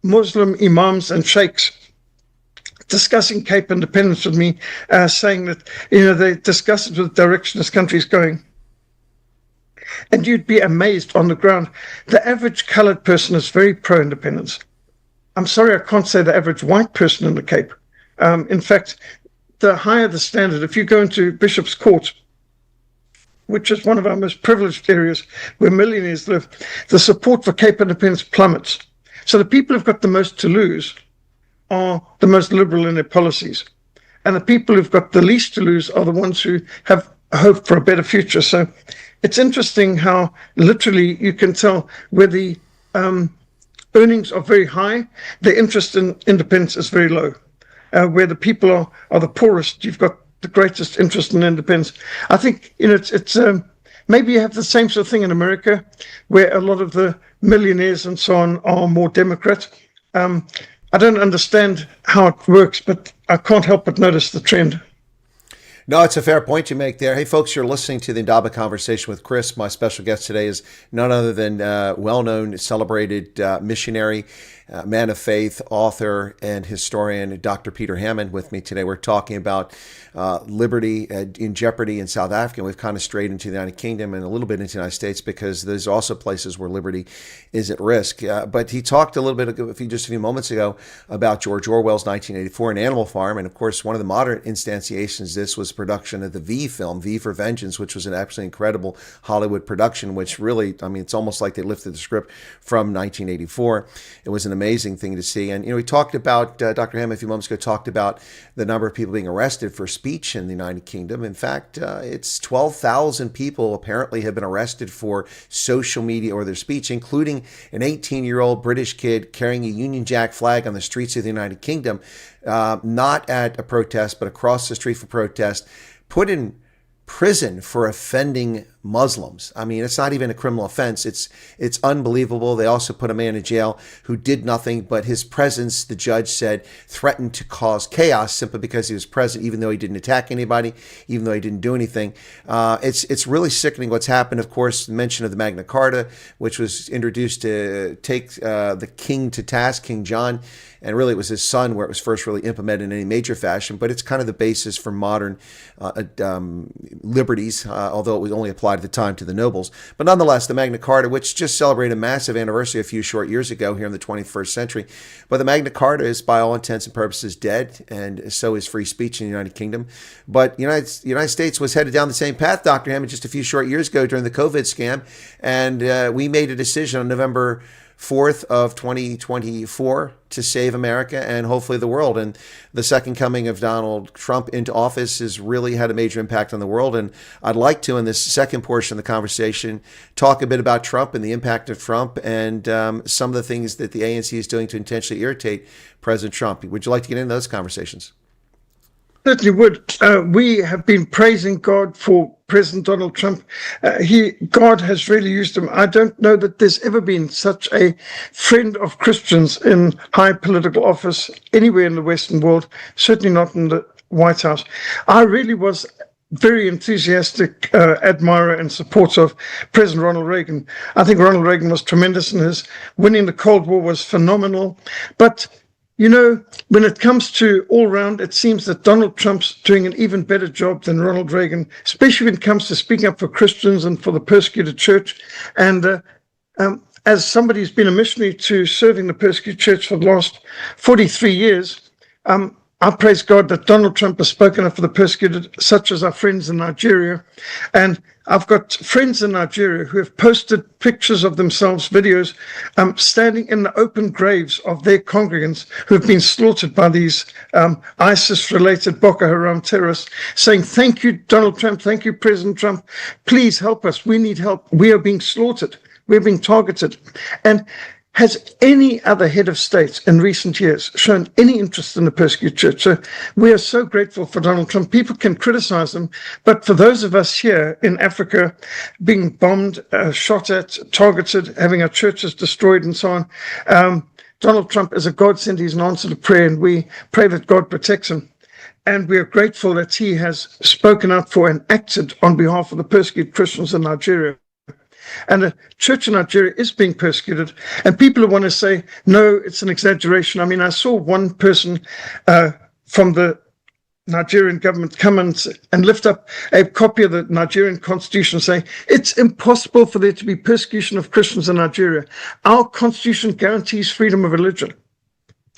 Muslim imams and sheikhs discussing Cape independence with me, saying that, they discuss it with the direction this country is going. And you'd be amazed on the ground. The average colored person is very pro-independence. I'm sorry, I can't say the average white person in the Cape. In fact, the higher the standard, if you go into Bishop's Court, which is one of our most privileged areas where millionaires live, the support for Cape independence plummets. So the people who've got the most to lose are the most liberal in their policies. And the people who've got the least to lose are the ones who have hope for a better future. So it's interesting how literally you can tell where the earnings are very high, the interest in independence is very low. Where the people are the poorest, you've got the greatest interest in independence. I think, it's maybe you have the same sort of thing in America, where a lot of the millionaires and so on are more Democrat. I don't understand how it works, but I can't help but notice the trend. No, it's a fair point you make there. Hey, folks, you're listening to the Indaba Conversation with Chris. My special guest today is none other than well-known, celebrated missionary, man of faith, author, and historian, Dr. Peter Hammond with me today. We're talking about liberty in jeopardy in South Africa. We've kind of strayed into the United Kingdom and a little bit into the United States because there's also places where liberty is at risk. But he talked a little bit just a few moments ago about George Orwell's 1984 and Animal Farm. And of course, one of the modern instantiations, this was production of the V film, V for Vengeance, which was an absolutely incredible Hollywood production, which really, it's almost like they lifted the script from 1984. It was an amazing thing to see. And, we talked about, Dr. Hammond a few moments ago talked about the number of people being arrested for speech in the United Kingdom. In fact, it's 12,000 people apparently have been arrested for social media or their speech, including an 18-year-old British kid carrying a Union Jack flag on the streets of the United Kingdom, not at a protest, but across the street for protest, put in prison for offending Muslims. It's not even a criminal offense. It's unbelievable. They also put a man in jail who did nothing, but his presence, the judge said, threatened to cause chaos simply because he was present, even though he didn't attack anybody, even though he didn't do anything. It's really sickening what's happened. Of course, the mention of the Magna Carta, which was introduced to take the king to task, King John, and really it was his son where it was first really implemented in any major fashion, but it's kind of the basis for modern liberties, although it was only applied at the time to the nobles. But nonetheless, the Magna Carta, which just celebrated a massive anniversary a few short years ago here in the 21st century, but the Magna Carta is by all intents and purposes dead, and so is free speech in the United Kingdom. But the United States was headed down the same path, Dr. Hammond, just a few short years ago during the COVID scam, and we made a decision on November 4th of 2024 to save America and hopefully the world. And the second coming of Donald Trump into office has really had a major impact on the world. And I'd like to, in this second portion of the conversation, talk a bit about Trump and the impact of Trump and some of the things that the ANC is doing to intentionally irritate President Trump. Would you like to get into those conversations? Certainly would. We have been praising God for President Donald Trump. God has really used him. I don't know that there's ever been such a friend of Christians in high political office anywhere in the Western world, certainly not in the White House. I really was very enthusiastic admirer and supporter of President Ronald Reagan. I think Ronald Reagan was tremendous, and his winning the Cold War was phenomenal. But you know, when it comes to all round, it seems that Donald Trump's doing an even better job than Ronald Reagan, especially when it comes to speaking up for Christians and for the persecuted church. And as somebody who's been a missionary to serving the persecuted church for the last 43 years, I praise God that Donald Trump has spoken up for the persecuted, such as our friends in Nigeria. And I've got friends in Nigeria who have posted pictures of themselves, videos, standing in the open graves of their congregants who have been slaughtered by these ISIS-related Boko Haram terrorists, saying, "Thank you, Donald Trump. Thank you, President Trump. Please help us. We need help. We are being slaughtered. We're being targeted." And has any other head of state in recent years shown any interest in the persecuted church? So we are so grateful for Donald Trump. People can criticize him, but for those of us here in Africa being bombed, shot at, targeted, having our churches destroyed and so on, Donald Trump is a godsend. He's an answer to prayer, and we pray that God protects him. And we are grateful that he has spoken up for and acted on behalf of the persecuted Christians in Nigeria. And the church in Nigeria is being persecuted. And people who want to say, no, it's an exaggeration. I mean, I saw one person from the Nigerian government come and lift up a copy of the Nigerian constitution saying, it's impossible for there to be persecution of Christians in Nigeria. Our constitution guarantees freedom of religion.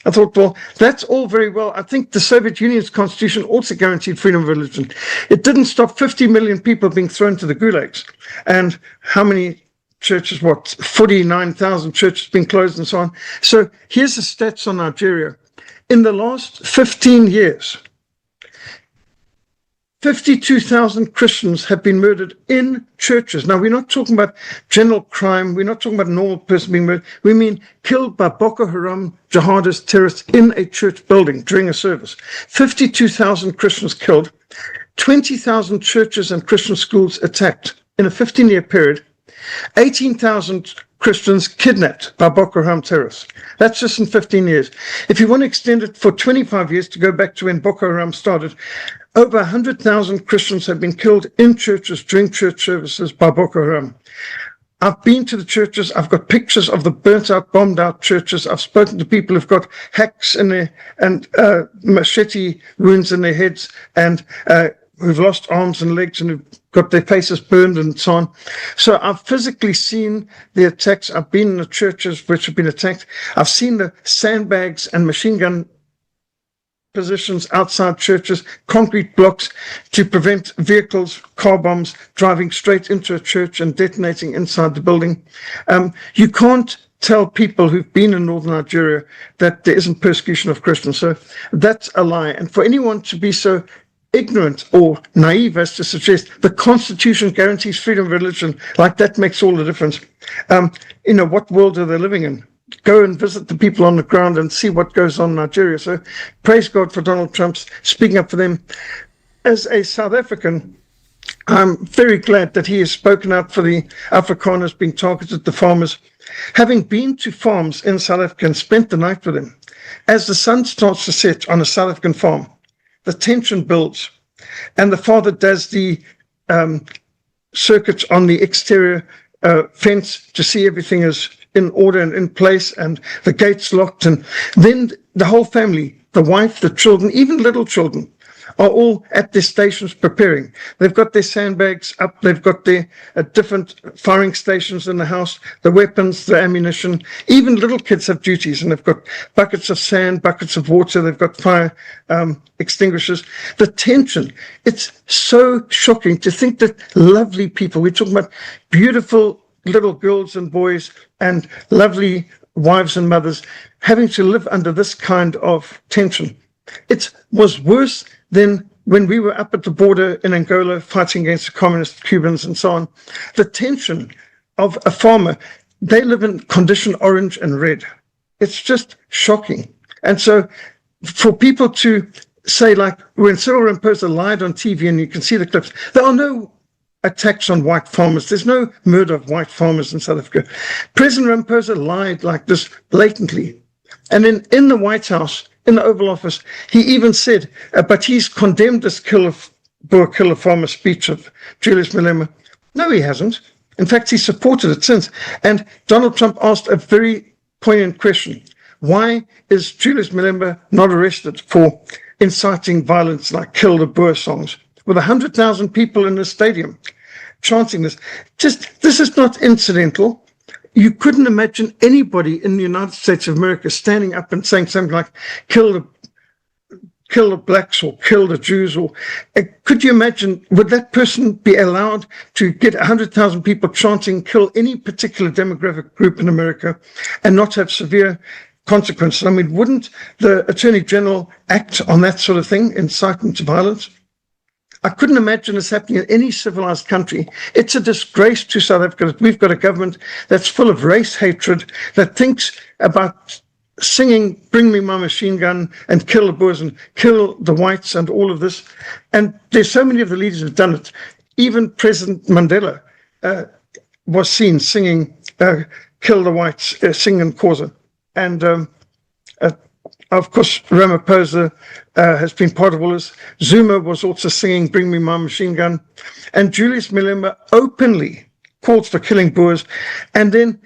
I thought, well, that's all very well. I think the Soviet Union's constitution also guaranteed freedom of religion. It didn't stop 50 million people being thrown to the gulags. And how many churches, 49,000 churches being closed and so on. So here's the stats on Nigeria. In the last 15 years, 52,000 Christians have been murdered in churches. Now, we're not talking about general crime. We're not talking about a normal person being murdered. We mean killed by Boko Haram jihadist terrorists in a church building during a service. 52,000 Christians killed. 20,000 churches and Christian schools attacked in a 15-year period. 18,000 Christians kidnapped by Boko Haram terrorists. That's just in 15 years. If you want to extend it for 25 years to go back to when Boko Haram started, over 100,000 Christians have been killed in churches during church services by Boko Haram. I've been to the churches. I've got pictures of the burnt out, bombed out churches. I've spoken to people who've got hacks in their and machete wounds in their heads and who've lost arms and legs and who've got their faces burned and so on. So I've physically seen the attacks. I've been in the churches which have been attacked. I've seen the sandbags and machine gun positions outside churches, concrete blocks to prevent vehicles, car bombs, driving straight into a church and detonating inside the building. You can't tell people who've been in northern Nigeria that there isn't persecution of Christians. So that's a lie. And for anyone to be so ignorant or naive as to suggest the Constitution guarantees freedom of religion, like that makes all the difference. What world are they living in? Go and visit the people on the ground and see what goes on in Nigeria. So praise God for Donald Trump's speaking up for them. As a South African, I'm very glad that he has spoken out for the Afrikaners being targeted, the farmers. Having been to farms in South Africa and spent the night with them, as the sun starts to set on a South African farm, the tension builds, and the father does the circuits on the exterior fence to see everything is in order and in place, and the gates locked, and then the whole family, the wife, the children, even little children, are all at their stations preparing. They've got their sandbags up, they've got their different firing stations in the house, the weapons, the ammunition. Even little kids have duties, and they've got buckets of sand, buckets of water, they've got fire extinguishers. The tension, it's so shocking to think that lovely people, we're talking about beautiful little girls and boys and lovely wives and mothers having to live under this kind of tension. It was worse than when we were up at the border in Angola fighting against the communist Cubans and so on. The tension of a farmer, they live in condition orange and red. It's just shocking. And so for people to say, like when Cyril Ramaphosa lied on TV, and you can see the clips, there are no attacks on white farmers. There's no murder of white farmers in South Africa. President Ramaphosa lied like this blatantly. And then in the White House, in the Oval Office, he even said, but he's condemned this Boer killer farmer speech of Julius Malema. No, he hasn't. In fact, he supported it since. And Donald Trump asked a very poignant question. Why is Julius Malema not arrested for inciting violence like Kill the Boer songs with 100,000 people in the stadium chanting this? This is not incidental. You couldn't imagine anybody in the United States of America standing up and saying something like kill the blacks or kill the Jews. Or could you imagine, would that person be allowed to get 100,000 people chanting kill any particular demographic group in America and not have severe consequences? I mean, wouldn't the Attorney General act on that sort of thing, incitement to violence? I couldn't imagine this happening in any civilized country. It's a disgrace to South Africa that we've got a government that's full of race hatred, that thinks about singing Bring Me My Machine Gun and kill the Boers and kill the whites and all of this. And there's so many of the leaders who've done it. Even President Mandela was seen singing Kill the Whites, singing Khoza. And of course, Ramaphosa has been part of all this. Zuma was also singing Bring Me My Machine Gun. And Julius Malema openly calls for killing Boers. And then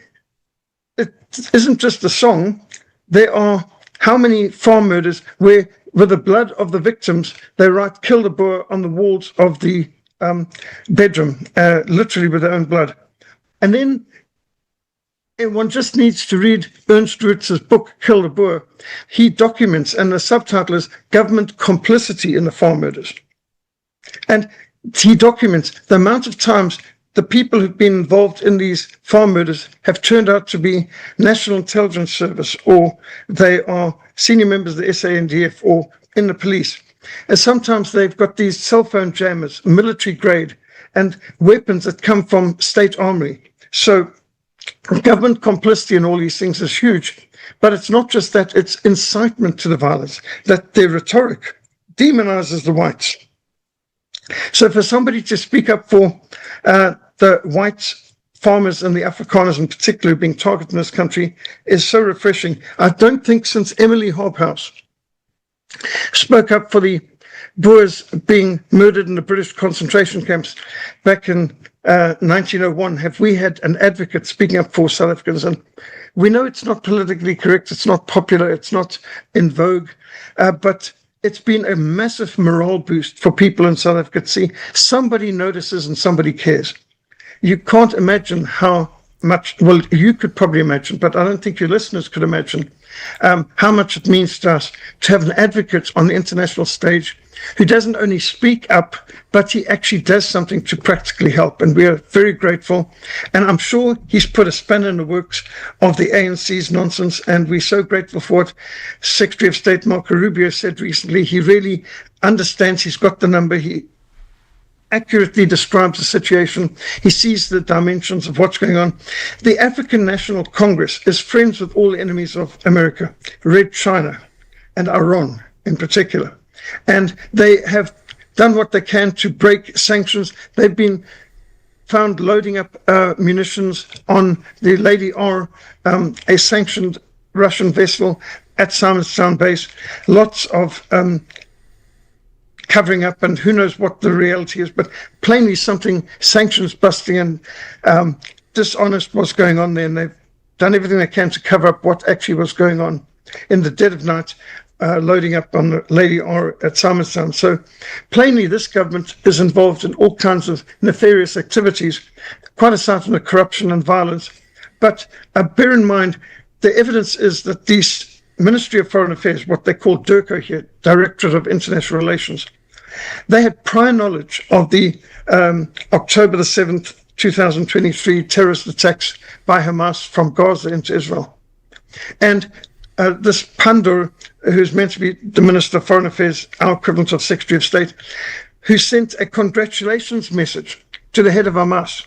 it isn't just a song. There are how many farm murders where, with the blood of the victims, they write "Kill the Boer" on the walls of the bedroom, literally with their own blood. And then one just needs to read Ernst Rutz's book, Kill the Boer. He documents, and the subtitle is Government Complicity in the Farm Murders. And he documents the amount of times the people who've been involved in these farm murders have turned out to be National Intelligence Service, or they are senior members of the SANDF or in the police. And sometimes they've got these cell phone jammers, military grade, and weapons that come from state armory. So government complicity in all these things is huge. But it's not just that, it's incitement to the violence, that their rhetoric demonizes the whites. So for somebody to speak up for the white farmers and the Afrikaners in particular being targeted in this country is so refreshing. I don't think since Emily Hobhouse spoke up for the Boers being murdered in the British concentration camps back in 1901 have we had an advocate speaking up for South Africans. And we know it's not politically correct, it's not popular, it's not in vogue, but it's been a massive morale boost for people in South Africa to see somebody notices and somebody cares. You can't imagine how much, well, you could probably imagine, but I don't think your listeners could imagine how much it means to us to have an advocate on the international stage who doesn't only speak up, but he actually does something to practically help. And we are very grateful. And I'm sure he's put a spanner in the works of the ANC's nonsense. And we're so grateful for what Secretary of State Marco Rubio said recently. He really understands. He's got the number. He accurately describes the situation. He sees the dimensions of what's going on. The African National Congress is friends with all the enemies of America, Red China and Iran in particular. And they have done what they can to break sanctions. They've been found loading up munitions on the Lady R, a sanctioned Russian vessel at Simonstown base. Lots of covering up, and who knows what the reality is, but plainly something sanctions busting and dishonest was going on there, and they've done everything they can to cover up what actually was going on in the dead of night, loading up on the Lady R at Simonstown. So plainly this government is involved in all kinds of nefarious activities, quite aside from the corruption and violence. But bear in mind, the evidence is that these Ministry of Foreign Affairs, what they call DIRCO here, Directorate of International Relations, they had prior knowledge of the October the 7th 2023 terrorist attacks by Hamas from Gaza into Israel. And this Pandur, who's meant to be the Minister of Foreign Affairs, our equivalent of Secretary of State, who sent a congratulations message to the head of Hamas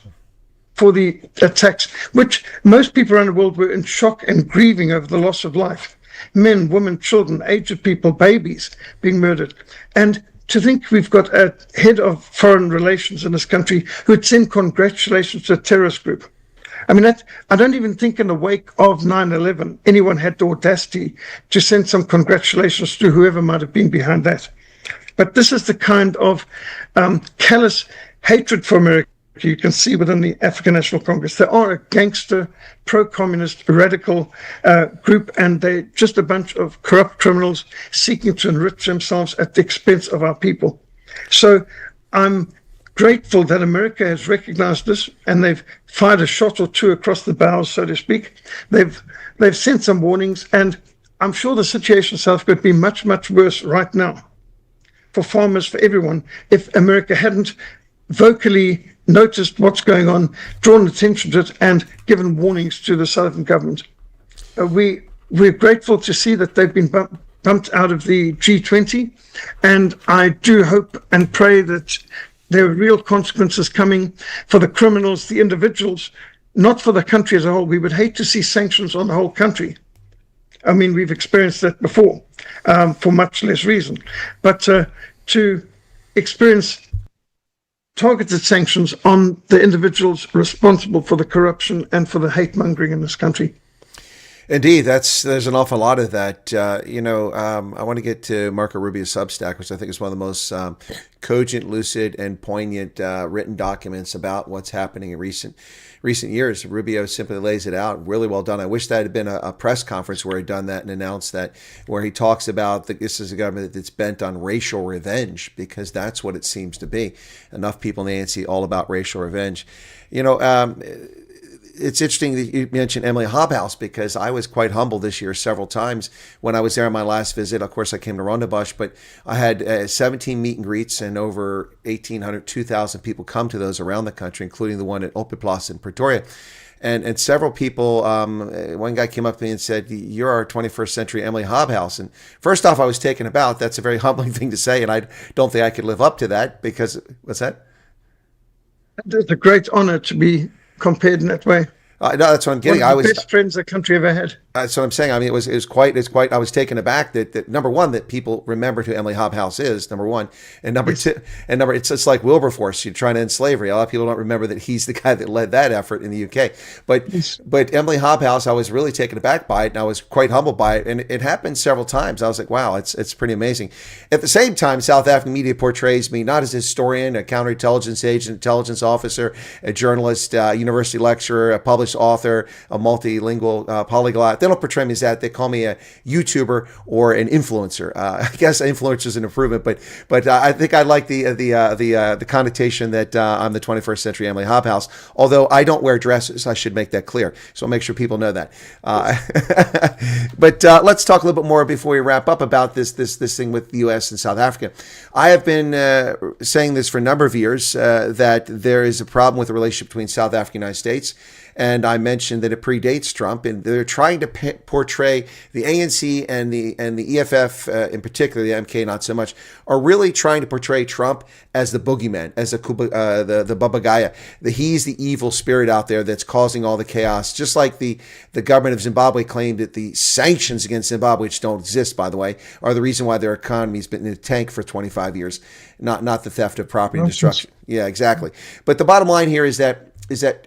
for the attacks, which most people around the world were in shock and grieving over the loss of life. Men, women, children, aged people, babies being murdered. And to think we've got a head of foreign relations in this country who would send congratulations to a terrorist group. I mean, I don't even think in the wake of 9/11, anyone had the audacity to send some congratulations to whoever might have been behind that. But this is the kind of callous hatred for America you can see within the African National Congress. They are a gangster, pro-communist, radical group, and they're just a bunch of corrupt criminals seeking to enrich themselves at the expense of our people. So I'm grateful that America has recognized this, and they've fired a shot or two across the bows, so to speak. They've sent some warnings, and I'm sure the situation in South Africa would be much, much worse right now for farmers, for everyone, if America hadn't vocally noticed what's going on, drawn attention to it, and given warnings to the Southern government. We're grateful to see that they've been bumped out of the G20, and I do hope and pray that there are real consequences coming for the criminals, the individuals, not for the country as a whole. We would hate to see sanctions on the whole country. I mean, we've experienced that before for much less reason. But to experience targeted sanctions on the individuals responsible for the corruption and for the hate mongering in this country. Indeed, there's an awful lot of that. I want to get to Marco Rubio's Substack, which I think is one of the most cogent, lucid, and poignant written documents about what's happening in recent years. Rubio simply lays it out. Really well done. I wish that had been a press conference where he'd done that and announced that, where he talks about that this is a government that's bent on racial revenge, because that's what it seems to be. Enough people in the ANC all about racial revenge. It's interesting that you mentioned Emily Hobhouse, because I was quite humble this year several times when I was there on my last visit. Of course, I came to Rondebosch, but I had 17 meet and greets, and over 1,800, 2,000 people come to those around the country, including the one at Opperplatz in Pretoria. And several people, one guy came up to me and said, "You're our 21st century Emily Hobhouse." And first off, I was taken aback. That's a very humbling thing to say, and I don't think I could live up to that, because, what's that? It's a great honor to be compared in that way. No, that's what I'm getting. One of the best friends the country ever had. That's what I'm saying. I mean, it was quite. I was taken aback that number one, that people remembered who Emily Hobhouse is. Number one, and number two, it's like Wilberforce. You're trying to end slavery. A lot of people don't remember that he's the guy that led that effort in the UK. But Emily Hobhouse, I was really taken aback by it, and I was quite humbled by it. And it happened several times. I was like, wow, it's pretty amazing. At the same time, South African media portrays me not as a historian, a counterintelligence agent, intelligence officer, a journalist, university lecturer, a published author, a multilingual polyglot. They don't portray me as that. They call me a YouTuber or an influencer. I guess influencer is an improvement, but I think I like the connotation that I'm the 21st century Emily Hobhouse. Although I don't wear dresses, I should make that clear. So I'll make sure people know that. But let's talk a little bit more before we wrap up about this thing with the U.S. and South Africa. I have been saying this for a number of years that there is a problem with the relationship between South Africa and the United States. And I mentioned that it predates Trump, and they're trying to portray the ANC and the EFF in particular, the MK not so much, are really trying to portray Trump as the boogeyman, as the Baba Gaya. He's the evil spirit out there that's causing all the chaos. Just like the government of Zimbabwe claimed that the sanctions against Zimbabwe, which don't exist, by the way, are the reason why their economy's been in a tank for 25 years, not the theft of property and destruction. Yeah, exactly. But the bottom line here is that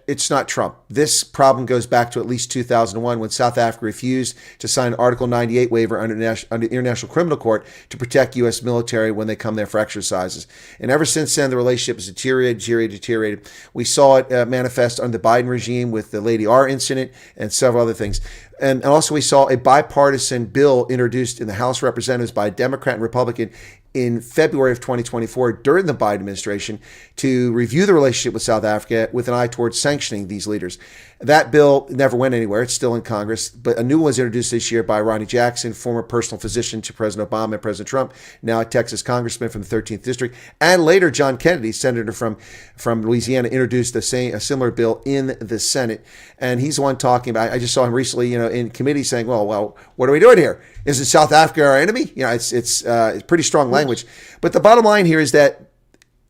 it's not Trump. This problem goes back to at least 2001, when South Africa refused to sign Article 98 waiver under the International Criminal Court to protect U.S. military when they come there for exercises. And ever since then, the relationship has deteriorated. We saw it manifest under the Biden regime with the Lady R incident and several other things. And also we saw a bipartisan bill introduced in the House of Representatives by a Democrat and Republican in February of 2024 during the Biden administration to review the relationship with South Africa with an eye towards sanctioning these leaders. That bill never went anywhere. It's still in Congress, but a new one was introduced this year by Ronnie Jackson, former personal physician to President Obama and President Trump, now a Texas congressman from the 13th district, and later John Kennedy, senator from Louisiana, introduced a similar bill in the Senate, and he's the one talking about. I just saw him recently, in committee saying, "Well, what are we doing here? Isn't South Africa our enemy?" It's pretty strong language, but the bottom line here is that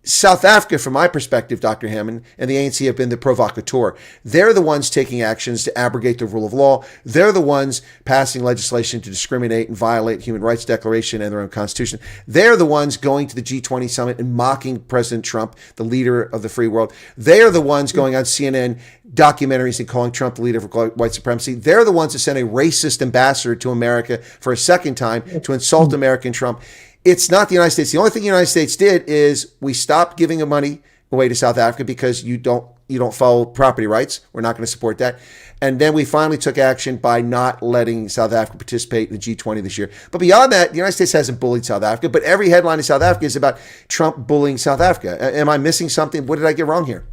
South Africa, from my perspective, Dr. Hammond, and the ANC have been the provocateur. They're the ones taking actions to abrogate the rule of law. They're the ones passing legislation to discriminate and violate Human Rights Declaration and their own constitution. They're the ones going to the G20 summit and mocking President Trump, the leader of the free world. They are the ones going on CNN documentaries and calling Trump the leader of white supremacy. They're the ones that sent a racist ambassador to America for a second time to insult American Trump. It's not the United States. The only thing the United States did is we stopped giving the money away to South Africa because you don't follow property rights. We're not going to support that. And then we finally took action by not letting South Africa participate in the G20 this year. But beyond that, the United States hasn't bullied South Africa, but every headline in South Africa is about Trump bullying South Africa. Am I missing something? What did I get wrong here?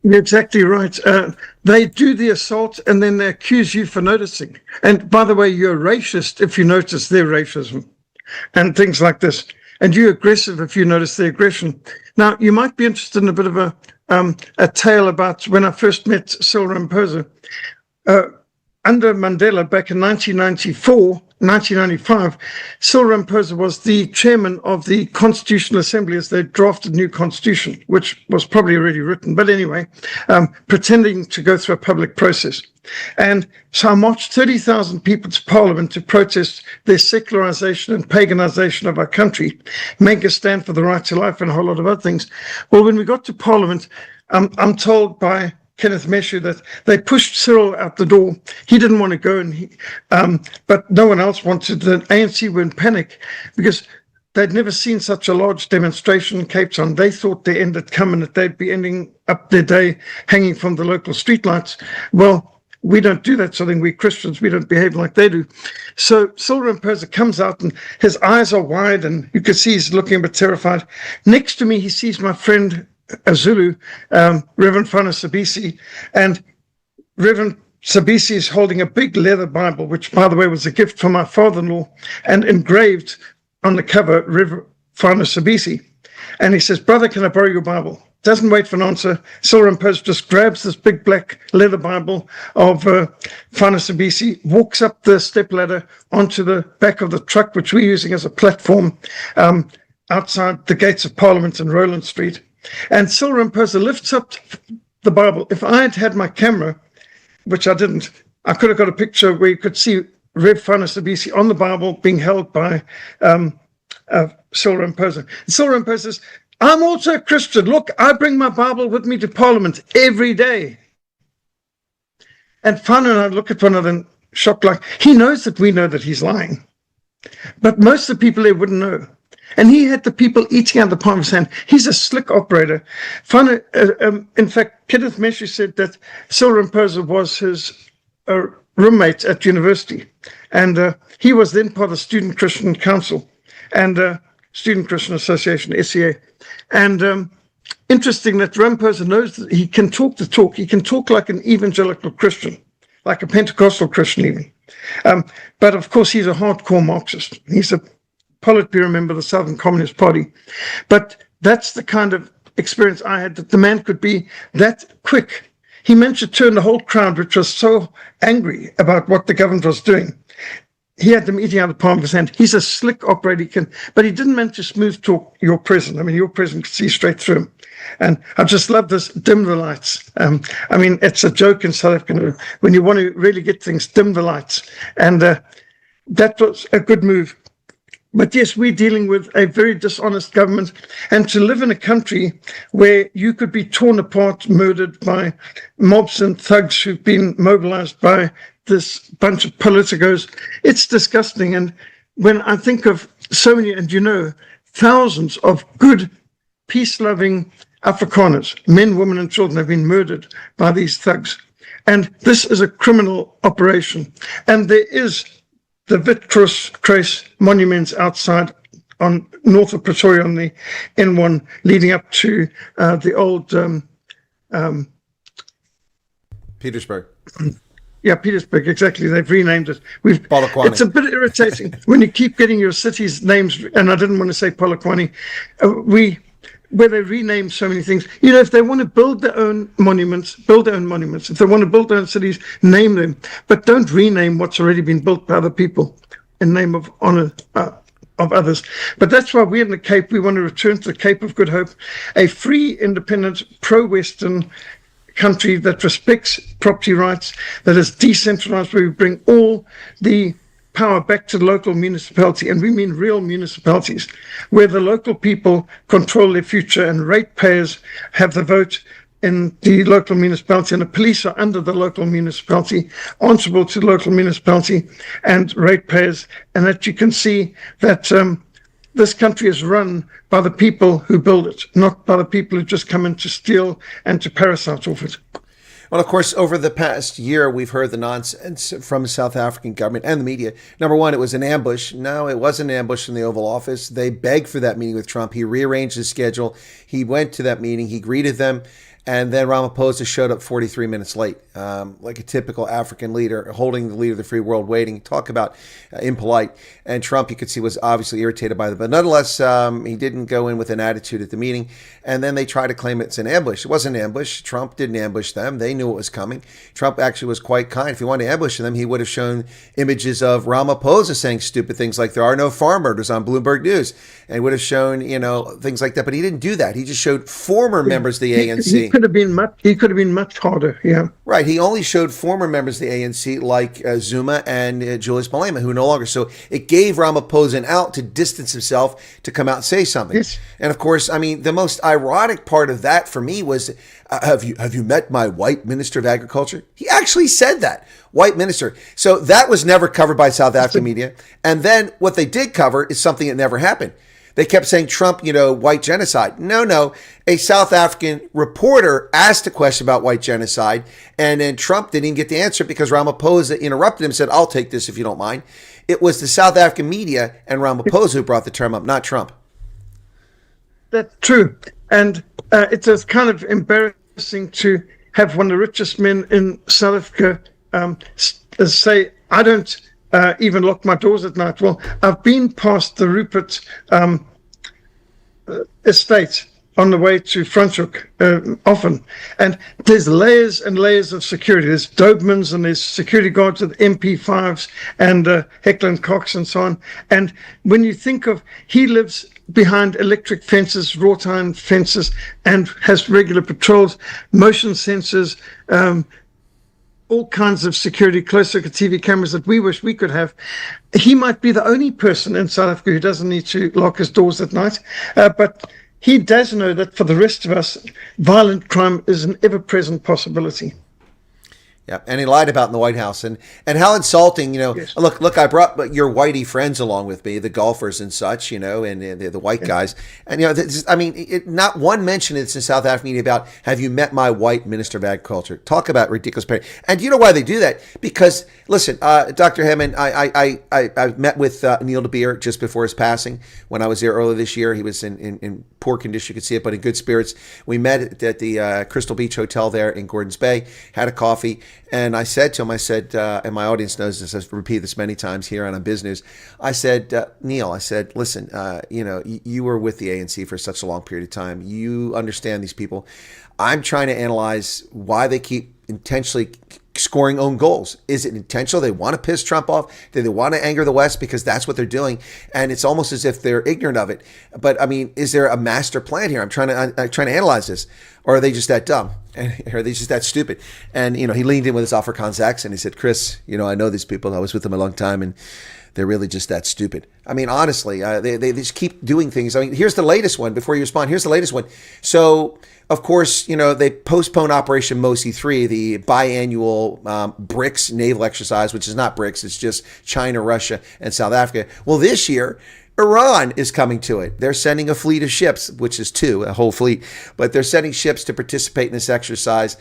You're exactly right. They do the assault and then they accuse you for noticing. And by the way, you're racist if you notice their racism and things like this. And you're aggressive if you notice the aggression. Now, you might be interested in a bit of a tale about when I first met Cyril Ramaphosa. Under Mandela back in 1995, Cyril Ramaphosa was the chairman of the Constitutional Assembly as they drafted new constitution, which was probably already written, but anyway, pretending to go through a public process. And so I marched 30,000 people to Parliament to protest their secularization and paganization of our country, make a stand for the right to life and a whole lot of other things. Well, when we got to Parliament, I'm told by Kenneth Meshu that they pushed Cyril out the door. He didn't want to go, but no one else wanted. The ANC were in panic because they'd never seen such a large demonstration in Cape Town. They thought the end had come and that they'd be ending up their day hanging from the local streetlights. Well, we don't do that sort of thing. We Christians, we don't behave like they do. So Cyril Ramaphosa comes out and his eyes are wide and you can see he's looking a bit terrified. Next to me, he sees my friend Zulu, Reverend Fana Sabisi, and Reverend Sabisi is holding a big leather Bible, which, by the way, was a gift from my father-in-law, and engraved on the cover, Reverend Fana Sabisi. And he says, "Brother, can I borrow your Bible?" Doesn't wait for an answer. Cyril Ramaphosa just grabs this big black leather Bible of Fana Sabisi, walks up the stepladder onto the back of the truck, which we're using as a platform outside the gates of Parliament in Rowland Street. And Cyril Ramaphosa lifts up the Bible. If I had had my camera, which I didn't, I could have got a picture where you could see Rev Fana Sabisi on the Bible being held by Cyril Ramaphosa. And Cyril Ramaphosa says, "I'm also a Christian. Look, I bring my Bible with me to Parliament every day." And Fana and I look at one another and shocked, like, he knows that we know that he's lying. But most of the people there wouldn't know. And he had the people eating out of the palm of his hand. He's a slick operator. Fana, in fact, Kenneth Meshu said that Cyril Ramaphosa was his roommate at university. And he was then part of the Student Christian Council and Student Christian Association, SCA. And interesting that Ramaphosa knows that he can talk the talk. He can talk like an evangelical Christian, like a Pentecostal Christian even. But of course, he's a hardcore Marxist. He's a Politburo member of the Southern Communist Party. But that's the kind of experience I had, that the man could be that quick. He managed to turn the whole crowd, which was so angry about what the government was doing. He had them eating out of the palm of his hand. He's a slick operator, but he didn't manage to smooth talk your president. I mean, your president could see straight through him. And I just love this, dim the lights. I mean, it's a joke in South Africa. When you want to really get things, dim the lights. And that was a good move. But yes, we're dealing with a very dishonest government, and to live in a country where you could be torn apart, murdered by mobs and thugs who've been mobilized by this bunch of politicos, it's disgusting. And when I think of so many, and thousands of good, peace-loving Afrikaners, men, women, and children have been murdered by these thugs. And this is a criminal operation. And there is the Wit Kruis monuments outside on north of Pretoria on the N1 leading up to the old Petersburg. Yeah, Petersburg, exactly. They've renamed it. Polokwane. It's a bit irritating when you keep getting your cities' names, and I didn't want to say Polokwane. Where they rename so many things. You know, if they want to build their own monuments, build their own monuments. If they want to build their own cities, name them. But don't rename what's already been built by other people in name of honor of others. But that's why we in the Cape, we want to return to the Cape of Good Hope, a free, independent, pro-Western country that respects property rights, that is decentralized, where we bring all the power back to the local municipality, and we mean real municipalities, where the local people control their future and ratepayers have the vote in the local municipality, and the police are under the local municipality, answerable to the local municipality and ratepayers, and that you can see that this country is run by the people who build it, not by the people who just come in to steal and to parasite off it. Well, of course, over the past year, we've heard the nonsense from the South African government and the media. Number one, it was an ambush. No, it wasn't an ambush in the Oval Office. They begged for that meeting with Trump. He rearranged his schedule. He went to that meeting. He greeted them. And then Ramaphosa showed up 43 minutes late, like a typical African leader, holding the leader of the free world waiting. Talk about impolite. And Trump, you could see, was obviously irritated by that. But nonetheless, he didn't go in with an attitude at the meeting. And then they try to claim it's an ambush. It wasn't an ambush. Trump didn't ambush them. They knew it was coming. Trump actually was quite kind. If he wanted to ambush them, he would have shown images of Ramaphosa saying stupid things like there are no farm murders on Bloomberg News. And he would have shown, things like that. But he didn't do that. He just showed former members of the ANC. He could have been much harder. Yeah. Right. He only showed former members of the ANC like Zuma and Julius Malema, who are no longer. So it gave Ramaphosa an out to distance himself to come out and say something. Yes. And of course, I mean, the most ironic part of that for me was, have you met my white minister of agriculture? He actually said that, white minister. So that was never covered by South African media. And then what they did cover is something that never happened. They kept saying Trump, white genocide. No. A South African reporter asked a question about white genocide, and then Trump didn't even get the answer because Ramaphosa interrupted him and said, I'll take this if you don't mind. It was the South African media and Ramaphosa who brought the term up, not Trump. That's true. And it's kind of embarrassing to have one of the richest men in South Africa say, I don't even lock my doors at night. Well, I've been past the Rupert estate on the way to Franschhoek often, and there's layers and layers of security. There's Dobermans and there's security guards with MP5s and Nicklin Cox and so on. And when you think of, he lives behind electric fences, wrought iron fences, and has regular patrols, motion sensors, all kinds of security, closed-circuit TV cameras that we wish we could have. He might be the only person in South Africa who doesn't need to lock his doors at night, but he does know that for the rest of us, violent crime is an ever-present possibility. Yeah, and he lied about in the White House, and how insulting, Yes. Look, I brought your whitey friends along with me, the golfers and such, and the white guys, and not one mention it's in South African media about have you met my white minister of agriculture? Talk about ridiculous parody. And do you know why they do that? Because listen, Dr. Hammond, I met with Neil de Beer just before his passing when I was there earlier this year. He was in poor condition, you could see it, but in good spirits. We met at the Crystal Beach Hotel there in Gordons Bay, had a coffee. And I said to him, and my audience knows this, I've repeated this many times here on Biz News. I said, Neil, listen, you were with the ANC for such a long period of time. You understand these people. I'm trying to analyze why they keep intentionally scoring own goals. Is it intentional? They want to piss Trump off? Do they want to anger the West? Because that's what they're doing. And it's almost as if they're ignorant of it. But I mean, is there a master plan here? I'm trying to analyze this. Or are they just that dumb? And are they just that stupid? And, he leaned in with his Afrikaans accent. He said, Chris, I know these people. I was with them a long time, and they're really just that stupid. I mean, honestly, they just keep doing things. I mean, here's the latest one. Before you respond, here's the latest one. So, of course, they postponed Operation Mosi 3, the biannual BRICS naval exercise, which is not BRICS. It's just China, Russia, and South Africa. Well, this year, Iran is coming to it. They're sending a fleet of ships, which is a whole fleet, but they're sending ships to participate in this exercise.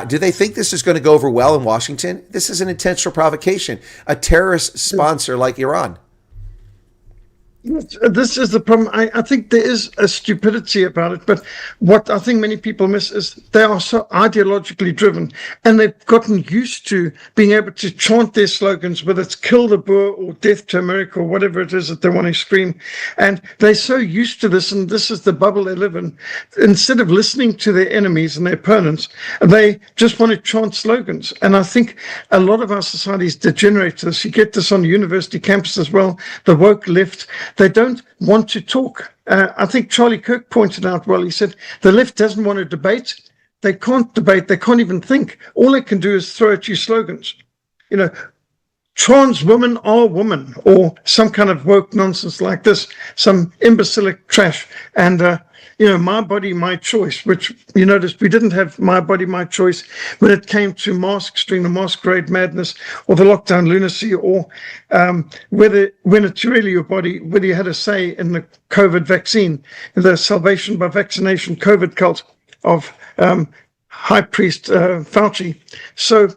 Do they think this is going to go over well in Washington? This is an intentional provocation. A terrorist sponsor like Iran. Yes, this is the problem. I think there is a stupidity about it, but what I think many people miss is they are so ideologically driven, and they've gotten used to being able to chant their slogans, whether it's kill the Boer or death to America or whatever it is that they want to scream. And they're so used to this, and this is the bubble they live in. Instead of listening to their enemies and their opponents, they just want to chant slogans. And I think a lot of our societies degenerate to this. You get this on university campus as well, the woke left. They don't want to talk. I think Charlie Kirk pointed out well, he said, the left doesn't want to debate. They can't debate. They can't even think. All they can do is throw at you slogans. You know, trans women are women, or some kind of woke nonsense like this, some imbecilic trash. And, my body, my choice, which you notice we didn't have my body, my choice when it came to masks during the masquerade madness or the lockdown lunacy, or when it's really your body, whether you had a say in the COVID vaccine, in the salvation by vaccination COVID cult of High Priest Fauci. So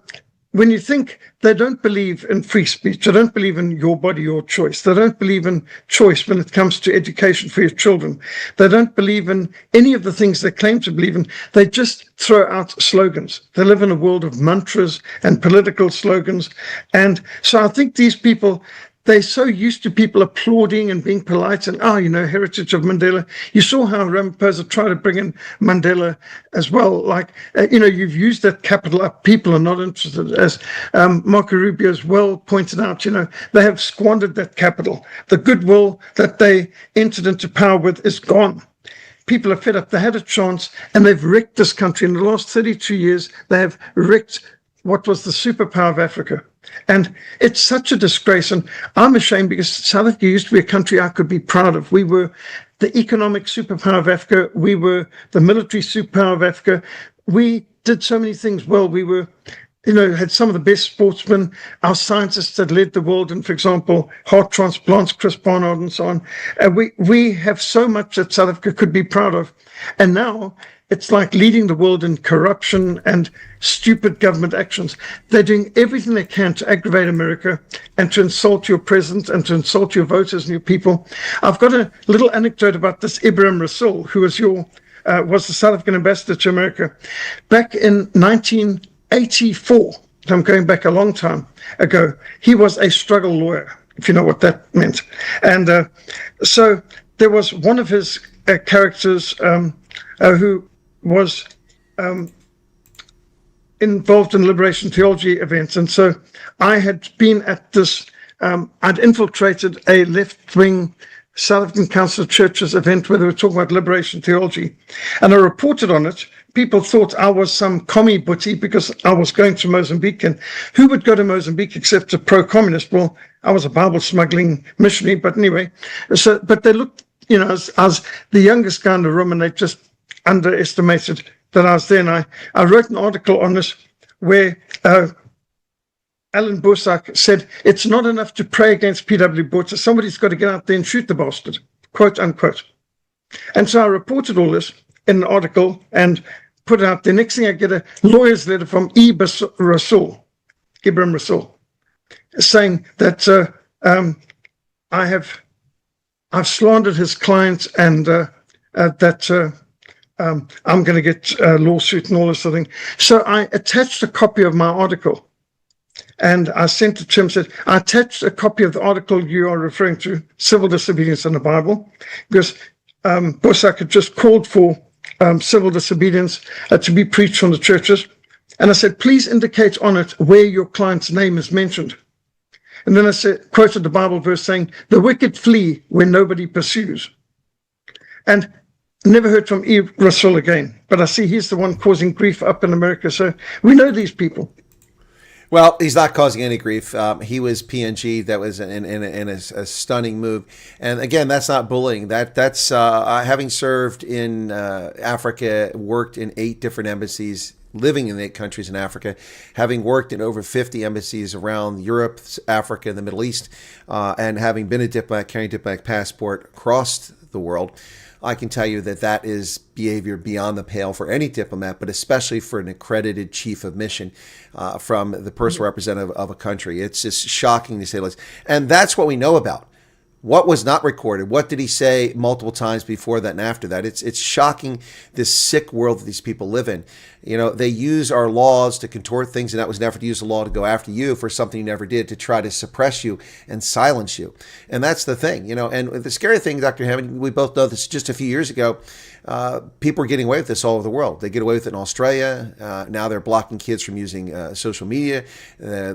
when you think they don't believe in free speech, they don't believe in your body, your choice, they don't believe in choice when it comes to education for your children, they don't believe in any of the things they claim to believe in, they just throw out slogans. They live in a world of mantras and political slogans. And so I think these people, they're so used to people applauding and being polite and, heritage of Mandela. You saw how Ramaphosa tried to bring in Mandela as well. Like, you've used that capital up. People are not interested. As Marco Rubio as well pointed out, they have squandered that capital. The goodwill that they entered into power with is gone. People are fed up. They had a chance and they've wrecked this country. In the last 32 years, they have wrecked what was the superpower of Africa. And it's such a disgrace. And I'm ashamed because South Africa used to be a country I could be proud of. We were the economic superpower of Africa. We were the military superpower of Africa. We did so many things well. We were, had some of the best sportsmen. Our scientists had led the world in, for example, heart transplants, Chris Barnard and so on. We have so much that South Africa could be proud of. And now it's like leading the world in corruption and stupid government actions. They're doing everything they can to aggravate America and to insult your president and to insult your voters and your people. I've got a little anecdote about this Ibrahim Rasool, who was the South African ambassador to America. Back in 1984, I'm going back a long time ago, he was a struggle lawyer, if you know what that meant. And so there was one of his characters who was involved in liberation theology events. And so I had been at this, I'd infiltrated a left-wing South African Council of Churches event where they were talking about liberation theology. And I reported on it. People thought I was some commie butty because I was going to Mozambique. And who would go to Mozambique except a pro-communist? Well, I was a Bible smuggling missionary, but anyway. But they looked, I was the youngest guy in the room, and they just underestimated that I was there. And I wrote an article on this where Alan Bosak said, it's not enough to pray against P.W. Botha. Somebody's got to get out there and shoot the bastard, quote unquote. And so I reported all this in an article and put it out. The next thing I get a lawyer's letter from Ibrahim Rasool, saying that I've slandered his clients and that I'm going to get a lawsuit and all this sort of thing. So I attached a copy of my article and I sent it to him, said, I attached a copy of the article you are referring to, Civil Disobedience in the Bible, because Bosak had just called for civil disobedience to be preached from the churches. And I said, please indicate on it where your client's name is mentioned. And then I quoted the Bible verse saying, the wicked flee when nobody pursues. And never heard from Eve Rasool again. But I see he's the one causing grief up in America. So we know these people. Well, he's not causing any grief. He was PNG. That was in a stunning move. And again, that's not bullying. That's having served in Africa, worked in 8 different embassies, living in 8 countries in Africa, having worked in over 50 embassies around Europe, Africa, the Middle East, and having been a diplomat, carrying a diplomatic passport across the world. I can tell you that is behavior beyond the pale for any diplomat, but especially for an accredited chief of mission from the personal representative of a country. It's just shocking to say the least. And that's what we know about. What was not recorded? What did he say multiple times before that and after that? It's shocking, this sick world that these people live in. You know, they use our laws to contort things, and that was never to use the law to go after you for something you never did, to try to suppress you and silence you. And that's the thing, you know. And the scary thing, Dr. Hammond, we both know this, just a few years ago, people are getting away with this all over the world. They get away with it in Australia. Now they're blocking kids from using social media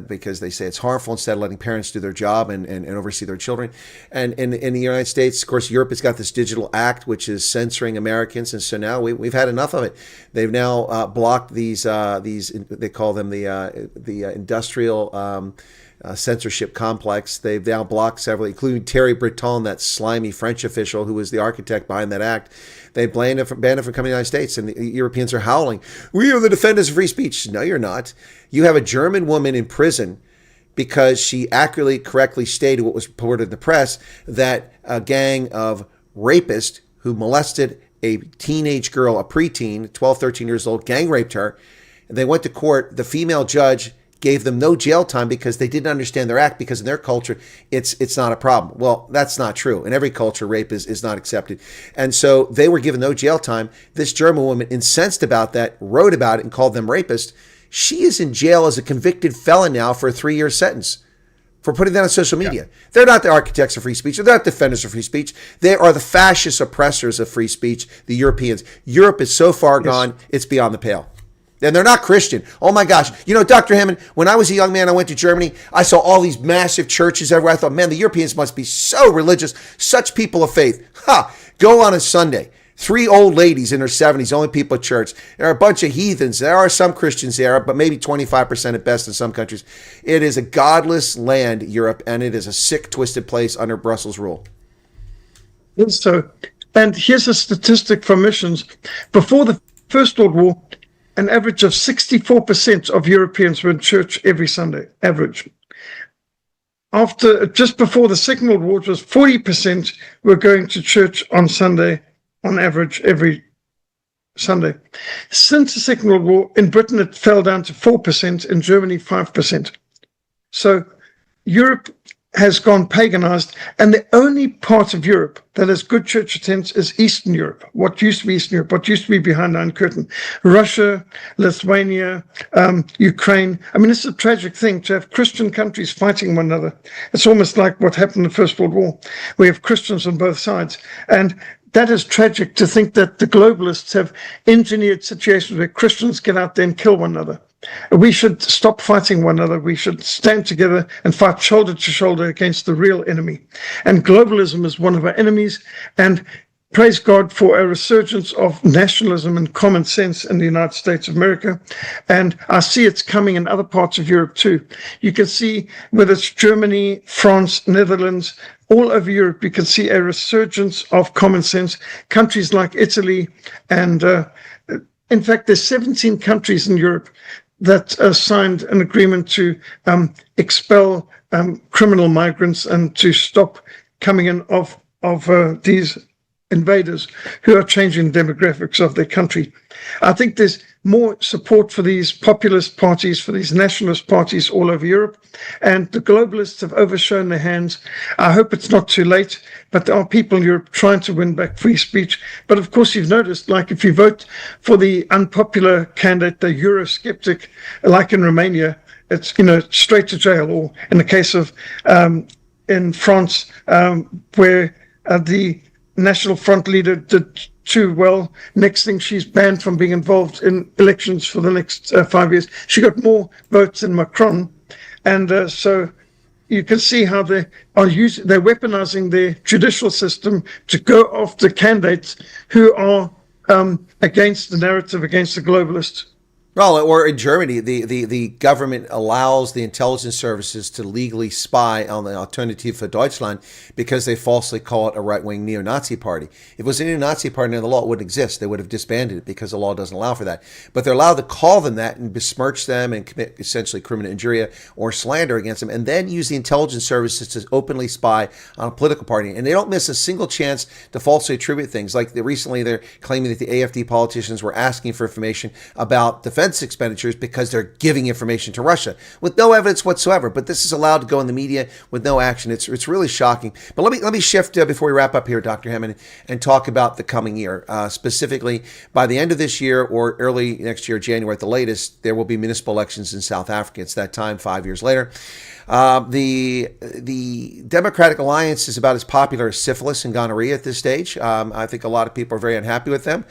because they say it's harmful, instead of letting parents do their job and oversee their children. And in the United States, of course, Europe has got this digital act, which is censoring Americans. And so now we've had enough of it. They've now blocked these they call them the industrial censorship complex. They've now blocked several, including Thierry Breton, that slimy French official who was the architect behind that act. They banned it from coming to the United States, and the Europeans are howling, "We are the defenders of free speech." No, you're not. You have a German woman in prison because she accurately, correctly stated what was reported in the press, that a gang of rapists who molested a teenage girl, a preteen, 12, 13 years old, gang raped her. And they went to court. The female judge gave them no jail time because they didn't understand their act, because in their culture, it's not a problem. Well, that's not true. In every culture, rape is not accepted. And so they were given no jail time. This German woman, incensed about that, wrote about it and called them rapists. She is in jail as a convicted felon now for a 3-year sentence for putting that on social media. Yeah. They're not the architects of free speech. They're not defenders of free speech. They are the fascist oppressors of free speech, the Europeans. Europe is so far gone, it's beyond the pale. And they're not Christian. Oh my gosh. You know, Dr. Hammond, when I was a young man, I went to Germany. I saw all these massive churches everywhere. I thought, man, the Europeans must be so religious, such people of faith. Go on a Sunday. 3 old ladies in their 70s, only people at church. There are a bunch of heathens. There are some Christians there, but maybe 25% at best in some countries. It is a godless land, Europe, and it is a sick, twisted place under Brussels rule. So, and here's a statistic from missions. Before the First World War, an average of 64% of Europeans were in church every Sunday, average. Just before the Second World War, it was 40% were going to church on Sunday, on average, every Sunday. Since the Second World War, in Britain, it fell down to 4%, in Germany, 5%. So Europe has gone paganized, and the only part of Europe that has good church attendance is Eastern Europe, what used to be Eastern Europe, what used to be behind the Iron Curtain. Russia, Lithuania, Ukraine. I mean, it's a tragic thing to have Christian countries fighting one another. It's almost like what happened in the First World War. We have Christians on both sides. And that is tragic, to think that the globalists have engineered situations where Christians get out there and kill one another. We should stop fighting one another. We should stand together and fight shoulder to shoulder against the real enemy. And globalism is one of our enemies. And praise God for a resurgence of nationalism and common sense in the United States of America. And I see it's coming in other parts of Europe too. You can see whether it's Germany, France, Netherlands, all over Europe, you can see a resurgence of common sense. Countries like Italy, and in fact, there's 17 countries in Europe that signed an agreement to expel criminal migrants and to stop coming in of these invaders who are changing the demographics of their country. I think there's more support for these populist parties, for these nationalist parties all over Europe, and the globalists have overshown their hands. I hope it's not too late, but there are people in Europe trying to win back free speech. But of course, you've noticed, like if you vote for the unpopular candidate, the Eurosceptic, like in Romania, it's, straight to jail. Or in the case of in France, where the National Front leader did too well. Next thing, she's banned from being involved in elections for the next 5 years. She got more votes than Macron. And so you can see how they're weaponizing their judicial system to go after candidates who are against the narrative, against the globalists. Well, or in Germany, the government allows the intelligence services to legally spy on the Alternative for Deutschland because they falsely call it a right-wing neo-Nazi party. If it was a neo-Nazi party under the law, it wouldn't exist. They would have disbanded it because the law doesn't allow for that. But they're allowed to call them that and besmirch them and commit essentially criminal injuria or slander against them, and then use the intelligence services to openly spy on a political party. And they don't miss a single chance to falsely attribute things. Like recently, they're claiming that the AfD politicians were asking for information about defense defense expenditures because they're giving information to Russia with no evidence whatsoever. But this is allowed to go in the media with no action. It's really shocking. But let me shift before we wrap up here, Dr. Hammond, and talk about the coming year. Specifically, by the end of this year or early next year, January at the latest, there will be municipal elections in South Africa. It's that time 5 years later. The Democratic Alliance is about as popular as syphilis and gonorrhea at this stage. I think a lot of people are very unhappy with them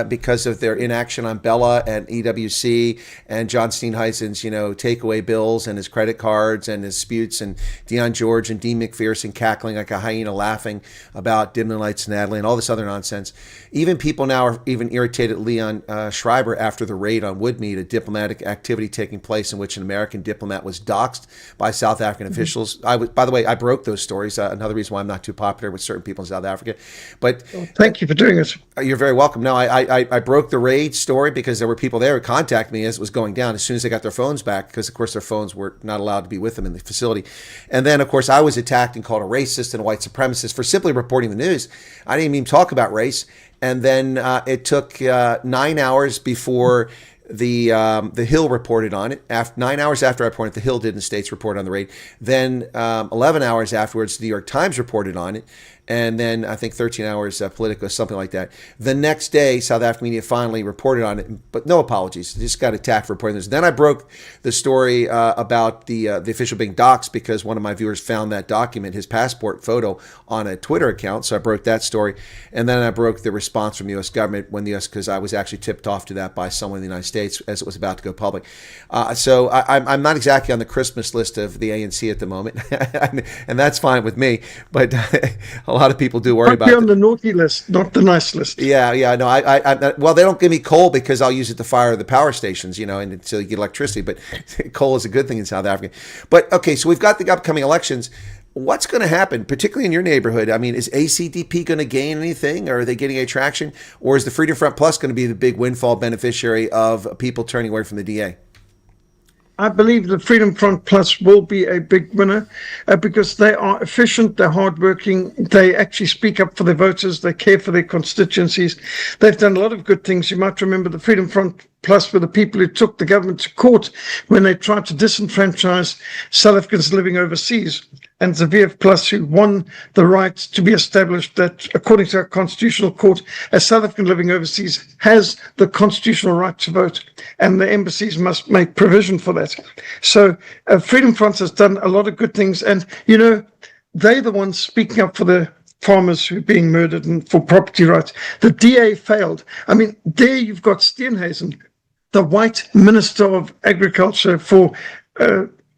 because of their inaction on Bella and EWC and John Steenhuisen's, takeaway bills and his credit cards and his disputes, and Deion George and Dean McPherson cackling like a hyena laughing about dim the lights, Natalie, and all this other nonsense. Even people now are even irritated at Leon Schreiber after the raid on Woodmead, a diplomatic activity taking place in which an American diplomat was doxxed by South African officials. By the way, I broke those stories. Another reason why I'm not too popular with certain people in South Africa. But thank you for doing it. You're very welcome. No, I broke the raid story because there were people there who contacted me as it was going down as soon as they got their phones back, because of course their phones were not allowed to be with them in the facility. And then of course I was attacked and called a racist and a white supremacist for simply reporting the news. I didn't even talk about race. And then it took 9 hours before the Hill reported on it. 9 hours after I reported, the Hill did in the States report on the raid. Then 11 hours afterwards, the New York Times reported on it. And then I think 13 hours, Politico, something like that. The next day, South African media finally reported on it, but no apologies. They just got attacked for reporting this. Then I broke the story about the official being doxxed because one of my viewers found that document, his passport photo, on a Twitter account. So I broke that story. And then I broke the response from the U.S. government because I was actually tipped off to that by someone in the United States as it was about to go public. So I'm not exactly on the Christmas list of the ANC at the moment, and that's fine with me. But a lot of people do worry about it. On the naughty list, not the nice list. Yeah. No, well, they don't give me coal because I'll use it to fire the power stations, and until you get electricity. But coal is a good thing in South Africa. But okay, so we've got the upcoming elections. What's going to happen, particularly in your neighborhood? I mean, is ACDP going to gain anything, or are they getting any traction, or is the Freedom Front Plus going to be the big windfall beneficiary of people turning away from the DA? I believe the Freedom Front Plus will be a big winner because they are efficient, they're hardworking, they actually speak up for their voters, they care for their constituencies. They've done a lot of good things. You might remember the Freedom Front Plus were the people who took the government to court when they tried to disenfranchise South Africans living overseas. And the VF Plus, who won the right to be established that, according to our constitutional court, a South African living overseas has the constitutional right to vote, and the embassies must make provision for that. So Freedom Front has done a lot of good things, and, they're the ones speaking up for the farmers who are being murdered and for property rights. The DA failed. I mean, there you've got Steenhuisen, the white Minister of Agriculture for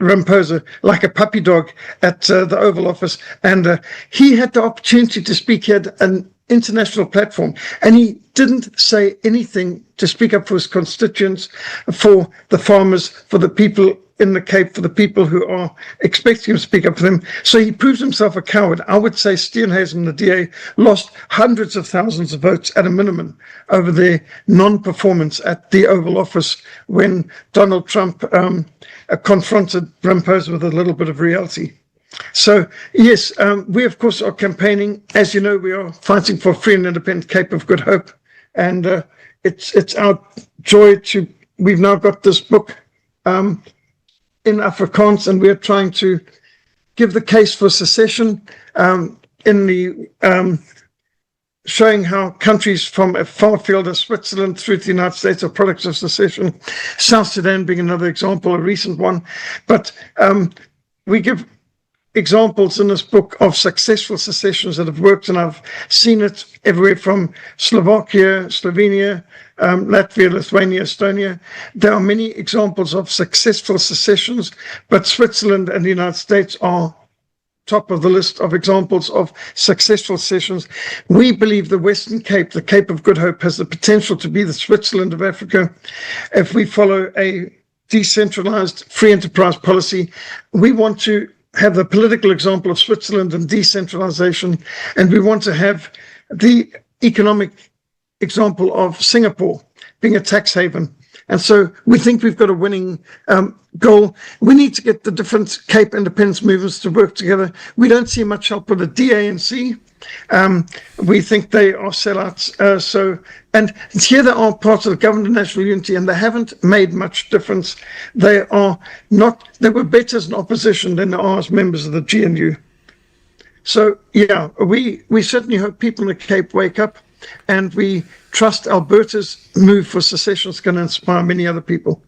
Ramaphosa, like a puppy dog at the Oval Office, and he had the opportunity to speak. He had an international platform, and he didn't say anything to speak up for his constituents, for the farmers, for the people in the Cape, for the people who are expecting him to speak up for them. So he proved himself a coward. I would say Steenhuisen, the DA, lost hundreds of thousands of votes at a minimum over their non-performance at the Oval Office when Donald Trump confronted Ramaphosa with a little bit of reality. So, yes, we, of course, are campaigning. As you know, we are fighting for a free and independent Cape of Good Hope. And it's our joy we've now got this book in Afrikaans, and we're trying to give the case for secession in the showing how countries from a far field as Switzerland through to the United States are products of secession, South Sudan being another example, a recent one. But we give examples in this book of successful secessions that have worked, and I've seen it everywhere from Slovakia, Slovenia, Latvia, Lithuania, Estonia. There are many examples of successful secessions, but Switzerland and the United States are top of the list of examples of successful secessions. We believe the Western Cape, the Cape of Good Hope, has the potential to be the Switzerland of Africa if we follow a decentralized free enterprise policy. We want to have the political example of Switzerland and decentralization, and we want to have the economic example of Singapore being a tax haven. And so we think we've got a winning goal. We need to get the different Cape independence movements to work together. We don't see much help with the DANC. We think they are sellouts. And here they are part of the Government of National Unity, and they haven't made much difference. They were better as an opposition than they are as members of the GNU. So, yeah, we certainly hope people in the Cape wake up, and we trust Alberta's move for secession is going to inspire many other people.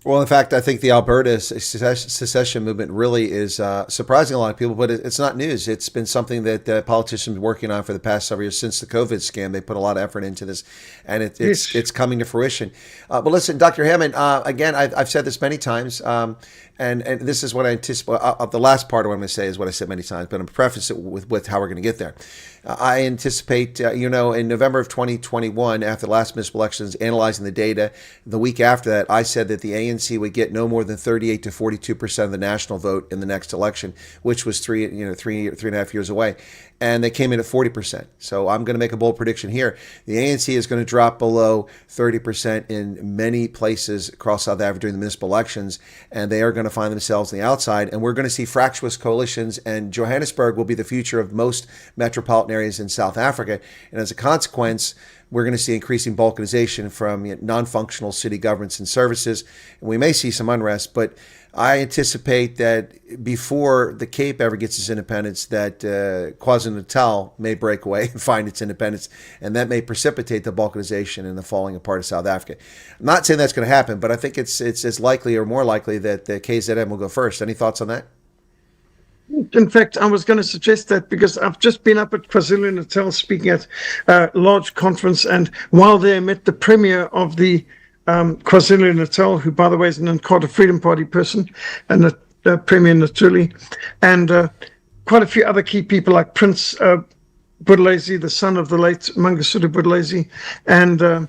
Well, in fact, I think the Alberta secession movement really is surprising a lot of people, but it's not news. It's been something that politicians have been working on for the past several years since the COVID scam. They put a lot of effort into this, and it's coming to fruition. But listen, Dr. Hammond, again, I've said this many times, and this is what I anticipate. The last part of what I'm going to say is what I said many times, but I'm going to preface it with how we're going to get there. I anticipate, in November of 2021, after the last municipal elections, analyzing the data, the week after that, I said that the ANC would get no more than 38 to 42% of the national vote in the next election, which was three and a half years away. And they came in at 40%. So I'm going to make a bold prediction here. The ANC is going to drop below 30% in many places across South Africa during the municipal elections, and they are going to find themselves on the outside. And we're going to see fractious coalitions, and Johannesburg will be the future of most metropolitan areas in South Africa. And as a consequence, we're going to see increasing balkanization from non-functional city governments and services. And we may see some unrest, but I anticipate that before the Cape ever gets its independence, that KwaZulu-Natal may break away and find its independence, and that may precipitate the balkanization and the falling apart of South Africa. I'm not saying that's going to happen, but I think it's as likely or more likely that the KZN will go first. Any thoughts on that? In fact, I was going to suggest that because I've just been up at KwaZulu-Natal speaking at a large conference, and while there I met the premier of the KwaZulu-Natal, who, by the way, is an Inkatha Freedom Party person, and the Premier Natuli, and quite a few other key people like Prince Buthelezi, the son of the late Mangosuthu Buthelezi, and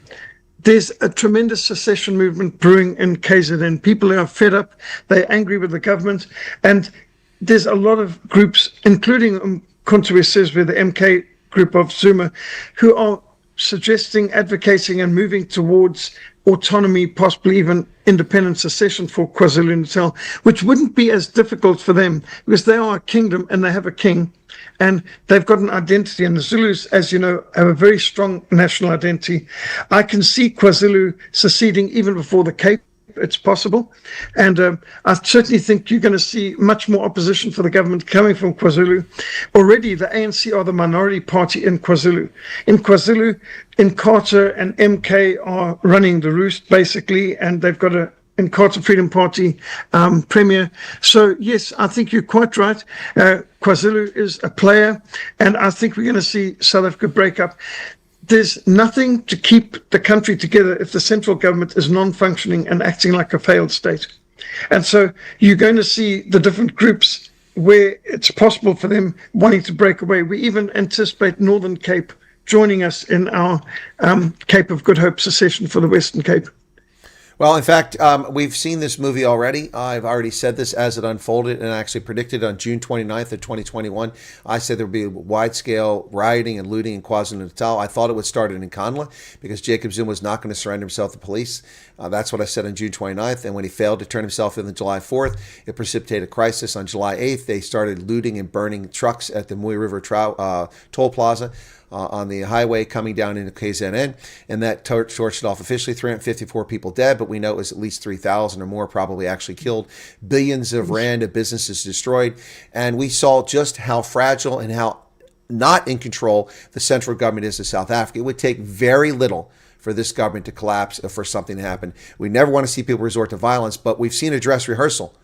there's a tremendous secession movement brewing in KZN. People are fed up, they're angry with the government, and there's a lot of groups, including Kontuwe Sizwe, the MK group of Zuma, who are suggesting, advocating, and moving towards autonomy, possibly even independent secession for KwaZulu-Natal, which wouldn't be as difficult for them because they are a kingdom and they have a king and they've got an identity. And the Zulus, as you know, have a very strong national identity. I can see KwaZulu seceding even before the Cape. It's possible. And I certainly think you're going to see much more opposition for the government coming from KwaZulu. Already, the ANC are the minority party in KwaZulu. In KwaZulu, Inkatha and MK are running the roost, basically, and they've got a Inkatha Freedom Party premier. So, yes, I think you're quite right. KwaZulu is a player, and I think we're going to see South Africa break up. There's nothing to keep the country together if the central government is non-functioning and acting like a failed state. And so you're going to see the different groups where it's possible for them wanting to break away. We even anticipate Northern Cape joining us in our Cape of Good Hope secession for the Western Cape. Well, in fact, we've seen this movie already. I've already said this as it unfolded, and I actually predicted on June 29th of 2021. I said there would be wide-scale rioting and looting in KwaZulu-Natal. I thought it would start in Nkandla because Jacob Zuma was not going to surrender himself to police. That's what I said on June 29th, and when he failed to turn himself in on July 4th, it precipitated a crisis. On July 8th, they started looting and burning trucks at the Mui River toll plaza. On the highway coming down into KZN, and that torched off officially 354 people dead, but we know it was at least 3,000 or more probably actually killed. Billions of rand of businesses destroyed, and we saw just how fragile and how not in control the central government is of South Africa. It would take very little for this government to collapse, for something to happen. We never want to see people resort to violence, but we've seen a dress rehearsal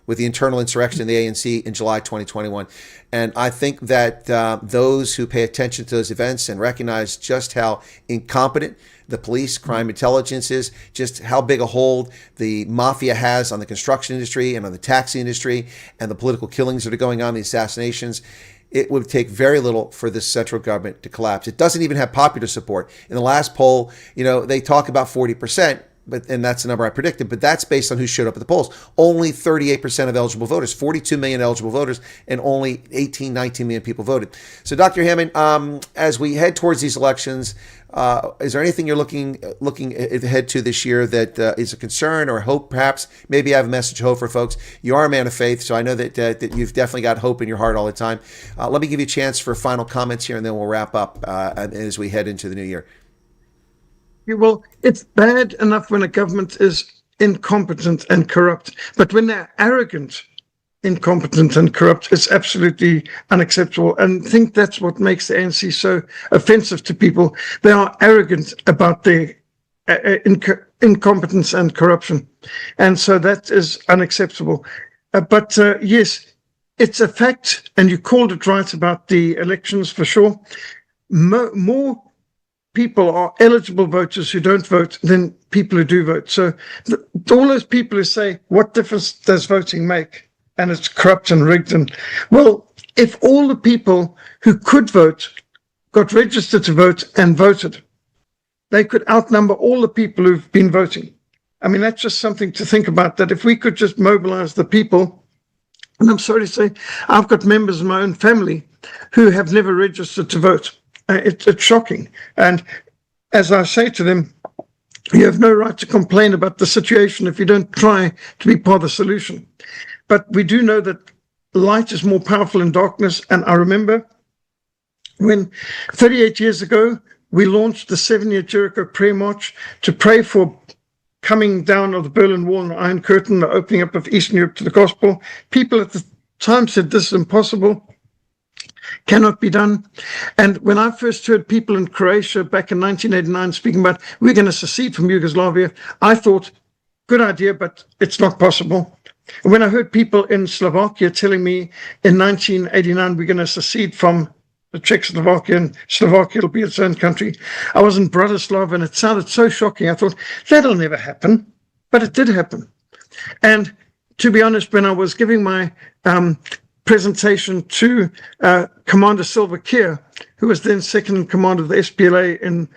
with the internal insurrection in the ANC in July 2021. And I think that those who pay attention to those events and recognize just how incompetent the police, crime intelligence is, just how big a hold the mafia has on the construction industry and on the taxi industry and the political killings that are going on, the assassinations, it would take very little for this central government to collapse. It doesn't even have popular support. In the last poll, they talk about 40%. and that's the number I predicted, but that's based on who showed up at the polls. Only 38% of eligible voters, 42 million eligible voters, and only 18, 19 million people voted. So Dr. Hammond, as we head towards these elections, is there anything you're looking ahead to this year that is a concern or hope, perhaps? Maybe I have a message of hope for folks. You are a man of faith, so I know that you've definitely got hope in your heart all the time. Let me give you a chance for final comments here, and then we'll wrap up as we head into the new year. Well, it's bad enough when a government is incompetent and corrupt, but when they're arrogant, incompetent and corrupt, it's absolutely unacceptable. And I think that's what makes the ANC so offensive to people. They are arrogant about their incompetence and corruption. And so that is unacceptable. But yes, it's a fact, and you called it right about the elections for sure. More people are eligible voters who don't vote than people who do vote. So all those people who say, what difference does voting make? And it's corrupt and rigged. And well, if all the people who could vote got registered to vote and voted, they could outnumber all the people who've been voting. I mean, that's just something to think about, that if we could just mobilize the people. And I'm sorry to say, I've got members of my own family who have never registered to vote. It's shocking. And as I say to them, you have no right to complain about the situation if you don't try to be part of the solution. But we do know that light is more powerful than darkness. And I remember when 38 years ago, we launched the 7-year Jericho Prayer March to pray for coming down of the Berlin Wall and the Iron Curtain, the opening up of Eastern Europe to the gospel. People at the time said this is impossible. Cannot be done. And when I first heard people in Croatia back in 1989 speaking about we're going to secede from Yugoslavia, I thought, good idea, but it's not possible. And when I heard people in Slovakia telling me in 1989 we're going to secede from the Czechoslovakia and Slovakia will be its own country, I was in Bratislava and it sounded so shocking. I thought, that'll never happen. But it did happen. And to be honest, when I was giving my presentation to Commander Silva Kiir, who was then second in command of the SPLA in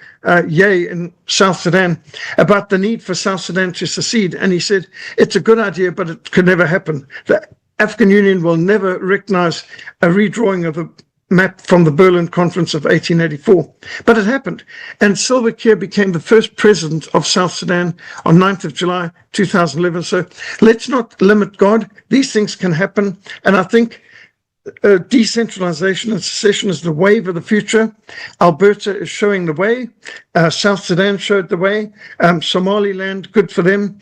Yei in South Sudan, about the need for South Sudan to secede. And he said, it's a good idea, but it could never happen. The African Union will never recognize a redrawing of the map from the Berlin Conference of 1884. But it happened. And Salva Kiir became the first president of South Sudan on 9th of July, 2011. So let's not limit God. These things can happen. And I think decentralization and secession is the wave of the future. Alberta is showing the way. South Sudan showed the way. Somaliland, good for them.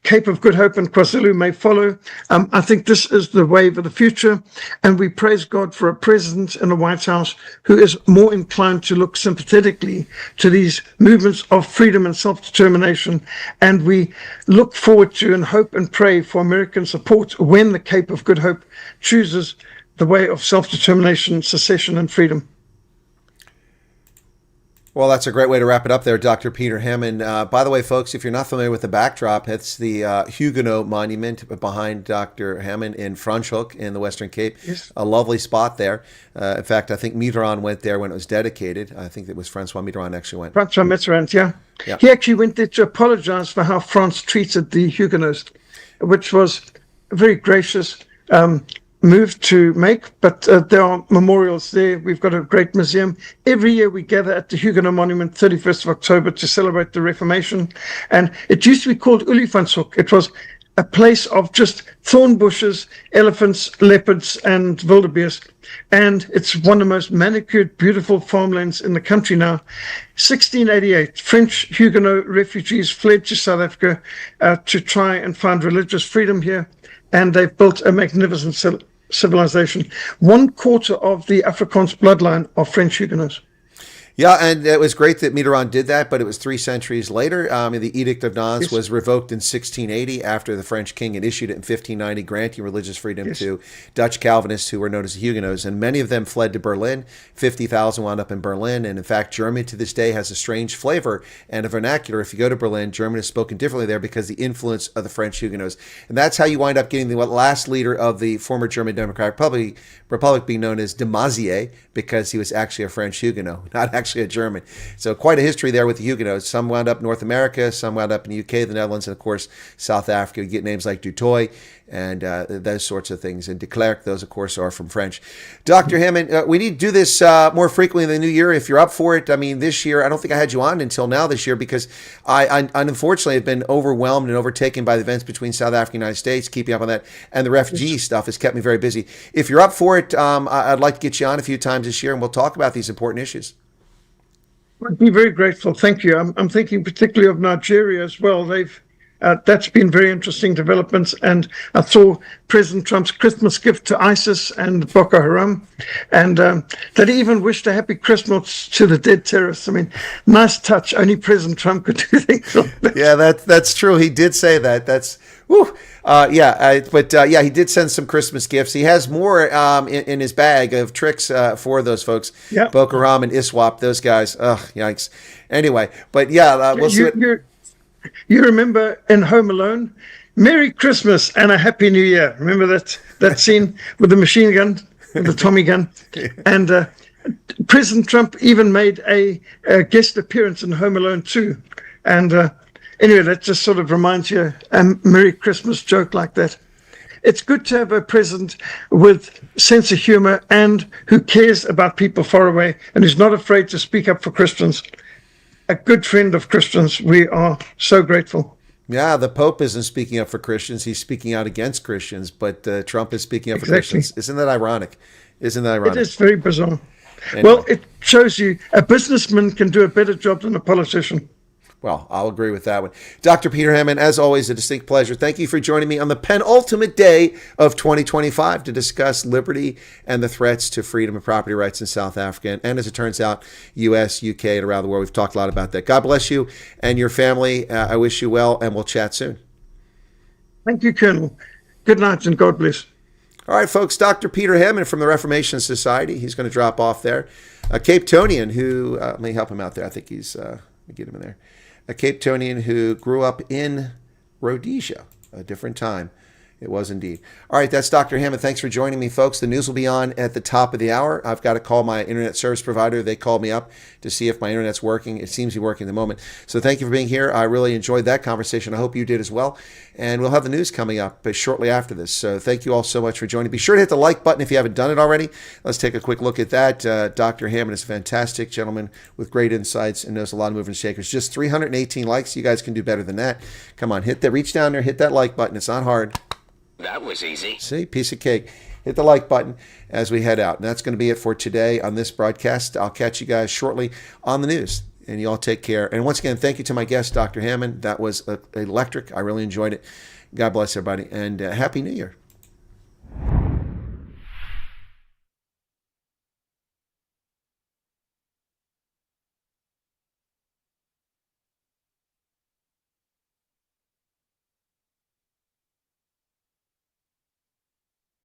Cape of Good Hope and KwaZulu may follow. I think this is the wave of the future, and we praise God for a president in the White House who is more inclined to look sympathetically to these movements of freedom and self-determination, and we look forward to and hope and pray for American support when the Cape of Good Hope chooses the way of self-determination, secession, and freedom. Well, that's a great way to wrap it up there, Dr. Peter Hammond. By the way, folks, if you're not familiar with the backdrop, it's the Huguenot Monument behind Dr. Hammond in Franschhoek in the Western Cape. Yes. A lovely spot there. In fact, I think Mitterrand went there when it was dedicated. I think it was Francois Mitterrand actually went. Francois Mitterrand, yeah. He actually went there to apologize for how France treated the Huguenots, which was a very gracious move to make, but there are memorials there. We've got a great museum. Every year we gather at the Huguenot Monument, 31st of October, to celebrate the Reformation. And it used to be called Olifantshoek. It was a place of just thorn bushes, elephants, leopards, and wildebeest. And it's one of the most manicured, beautiful farmlands in the country now. 1688, French Huguenot refugees fled to South Africa to try and find religious freedom here. And they've built a magnificent civilization. 1/4 of the Afrikaans bloodline are French Huguenots. Yeah, and it was great that Mitterrand did that, but it was 3 centuries later. The Edict of Nantes was revoked in 1680 after the French king had issued it in 1590, granting religious freedom to Dutch Calvinists who were known as the Huguenots, and many of them fled to Berlin. 50,000 wound up in Berlin, and in fact, German to this day has a strange flavor and a vernacular. If you go to Berlin, German is spoken differently there because of the influence of the French Huguenots, and that's how you wind up getting the last leader of the former German Democratic Republic being known as de Maizière, because he was actually a French Huguenot, not actually a German. So quite a history there with the Huguenots. Some wound up North America, some wound up in the UK, the Netherlands, and of course South Africa. You get names like Du Toit and those sorts of things. And de Klerk, those of course are from French. Dr. Hammond, we need to do this more frequently in the new year if you're up for it. I mean, this year, I don't think I had you on until now this year because I unfortunately have been overwhelmed and overtaken by the events between South Africa and the United States, keeping up on that, and the refugee stuff has kept me very busy. If you're up for it, I'd like to get you on a few times this year and we'll talk about these important issues. I'd be very grateful. Thank you. I'm thinking particularly of Nigeria as well. That's been very interesting developments. And I saw President Trump's Christmas gift to ISIS and Boko Haram. And that he even wished a happy Christmas to the dead terrorists. I mean, nice touch. Only President Trump could do things like that. Yeah, that's true. He did say that. That's, whew. He did send some Christmas gifts. He has more in his bag of tricks for those folks. Yeah. Boko Haram and ISWAP, those guys. Ugh, yikes. Anyway, but yeah, we'll see. You remember in Home Alone, Merry Christmas and a Happy New Year. Remember that scene with the machine gun, with the Tommy gun? And President Trump even made a guest appearance in Home Alone 2. And anyway, that just sort of reminds you a Merry Christmas joke like that. It's good to have a president with sense of humor and who cares about people far away and who's not afraid to speak up for Christians. A good friend of Christians. We are so grateful. Yeah, the Pope isn't speaking up for Christians. He's speaking out against Christians, but Trump is speaking up for Christians. Isn't that ironic? It is very bizarre. Anyway. Well, it shows you a businessman can do a better job than a politician. Well, I'll agree with that one. Dr. Peter Hammond, as always, a distinct pleasure. Thank you for joining me on the penultimate day of 2025 to discuss liberty and the threats to freedom and property rights in South Africa. And as it turns out, U.S., U.K., and around the world. We've talked a lot about that. God bless you and your family. I wish you well, and we'll chat soon. Thank you, Colonel. Good night, and God bless. All right, folks, Dr. Peter Hammond from the Reformation Society. He's going to drop off there. A Cape Townian who, let me help him out there. I think he's, let me get him in there. A Cape Townian who grew up in Rhodesia, a different time. It was indeed. All right, that's Dr. Hammond. Thanks for joining me, folks. The news will be on at the top of the hour. I've got to call my internet service provider. They called me up to see if my internet's working. It seems to be working at the moment. So thank you for being here. I really enjoyed that conversation. I hope you did as well. And we'll have the news coming up shortly after this. So thank you all so much for joining. Be sure to hit the like button if you haven't done it already. Let's take a quick look at that. Dr. Hammond is a fantastic gentleman with great insights and knows a lot of movers and shakers. Just 318 likes. You guys can do better than that. Come on, reach down there, hit that like button. It's not hard. That was easy. See, piece of cake. Hit the like button as we head out. And that's going to be it for today on this broadcast. I'll catch you guys shortly on the news. And you all take care. And once again, thank you to my guest, Dr. Hammond. That was electric. I really enjoyed it. God bless everybody. And Happy New Year.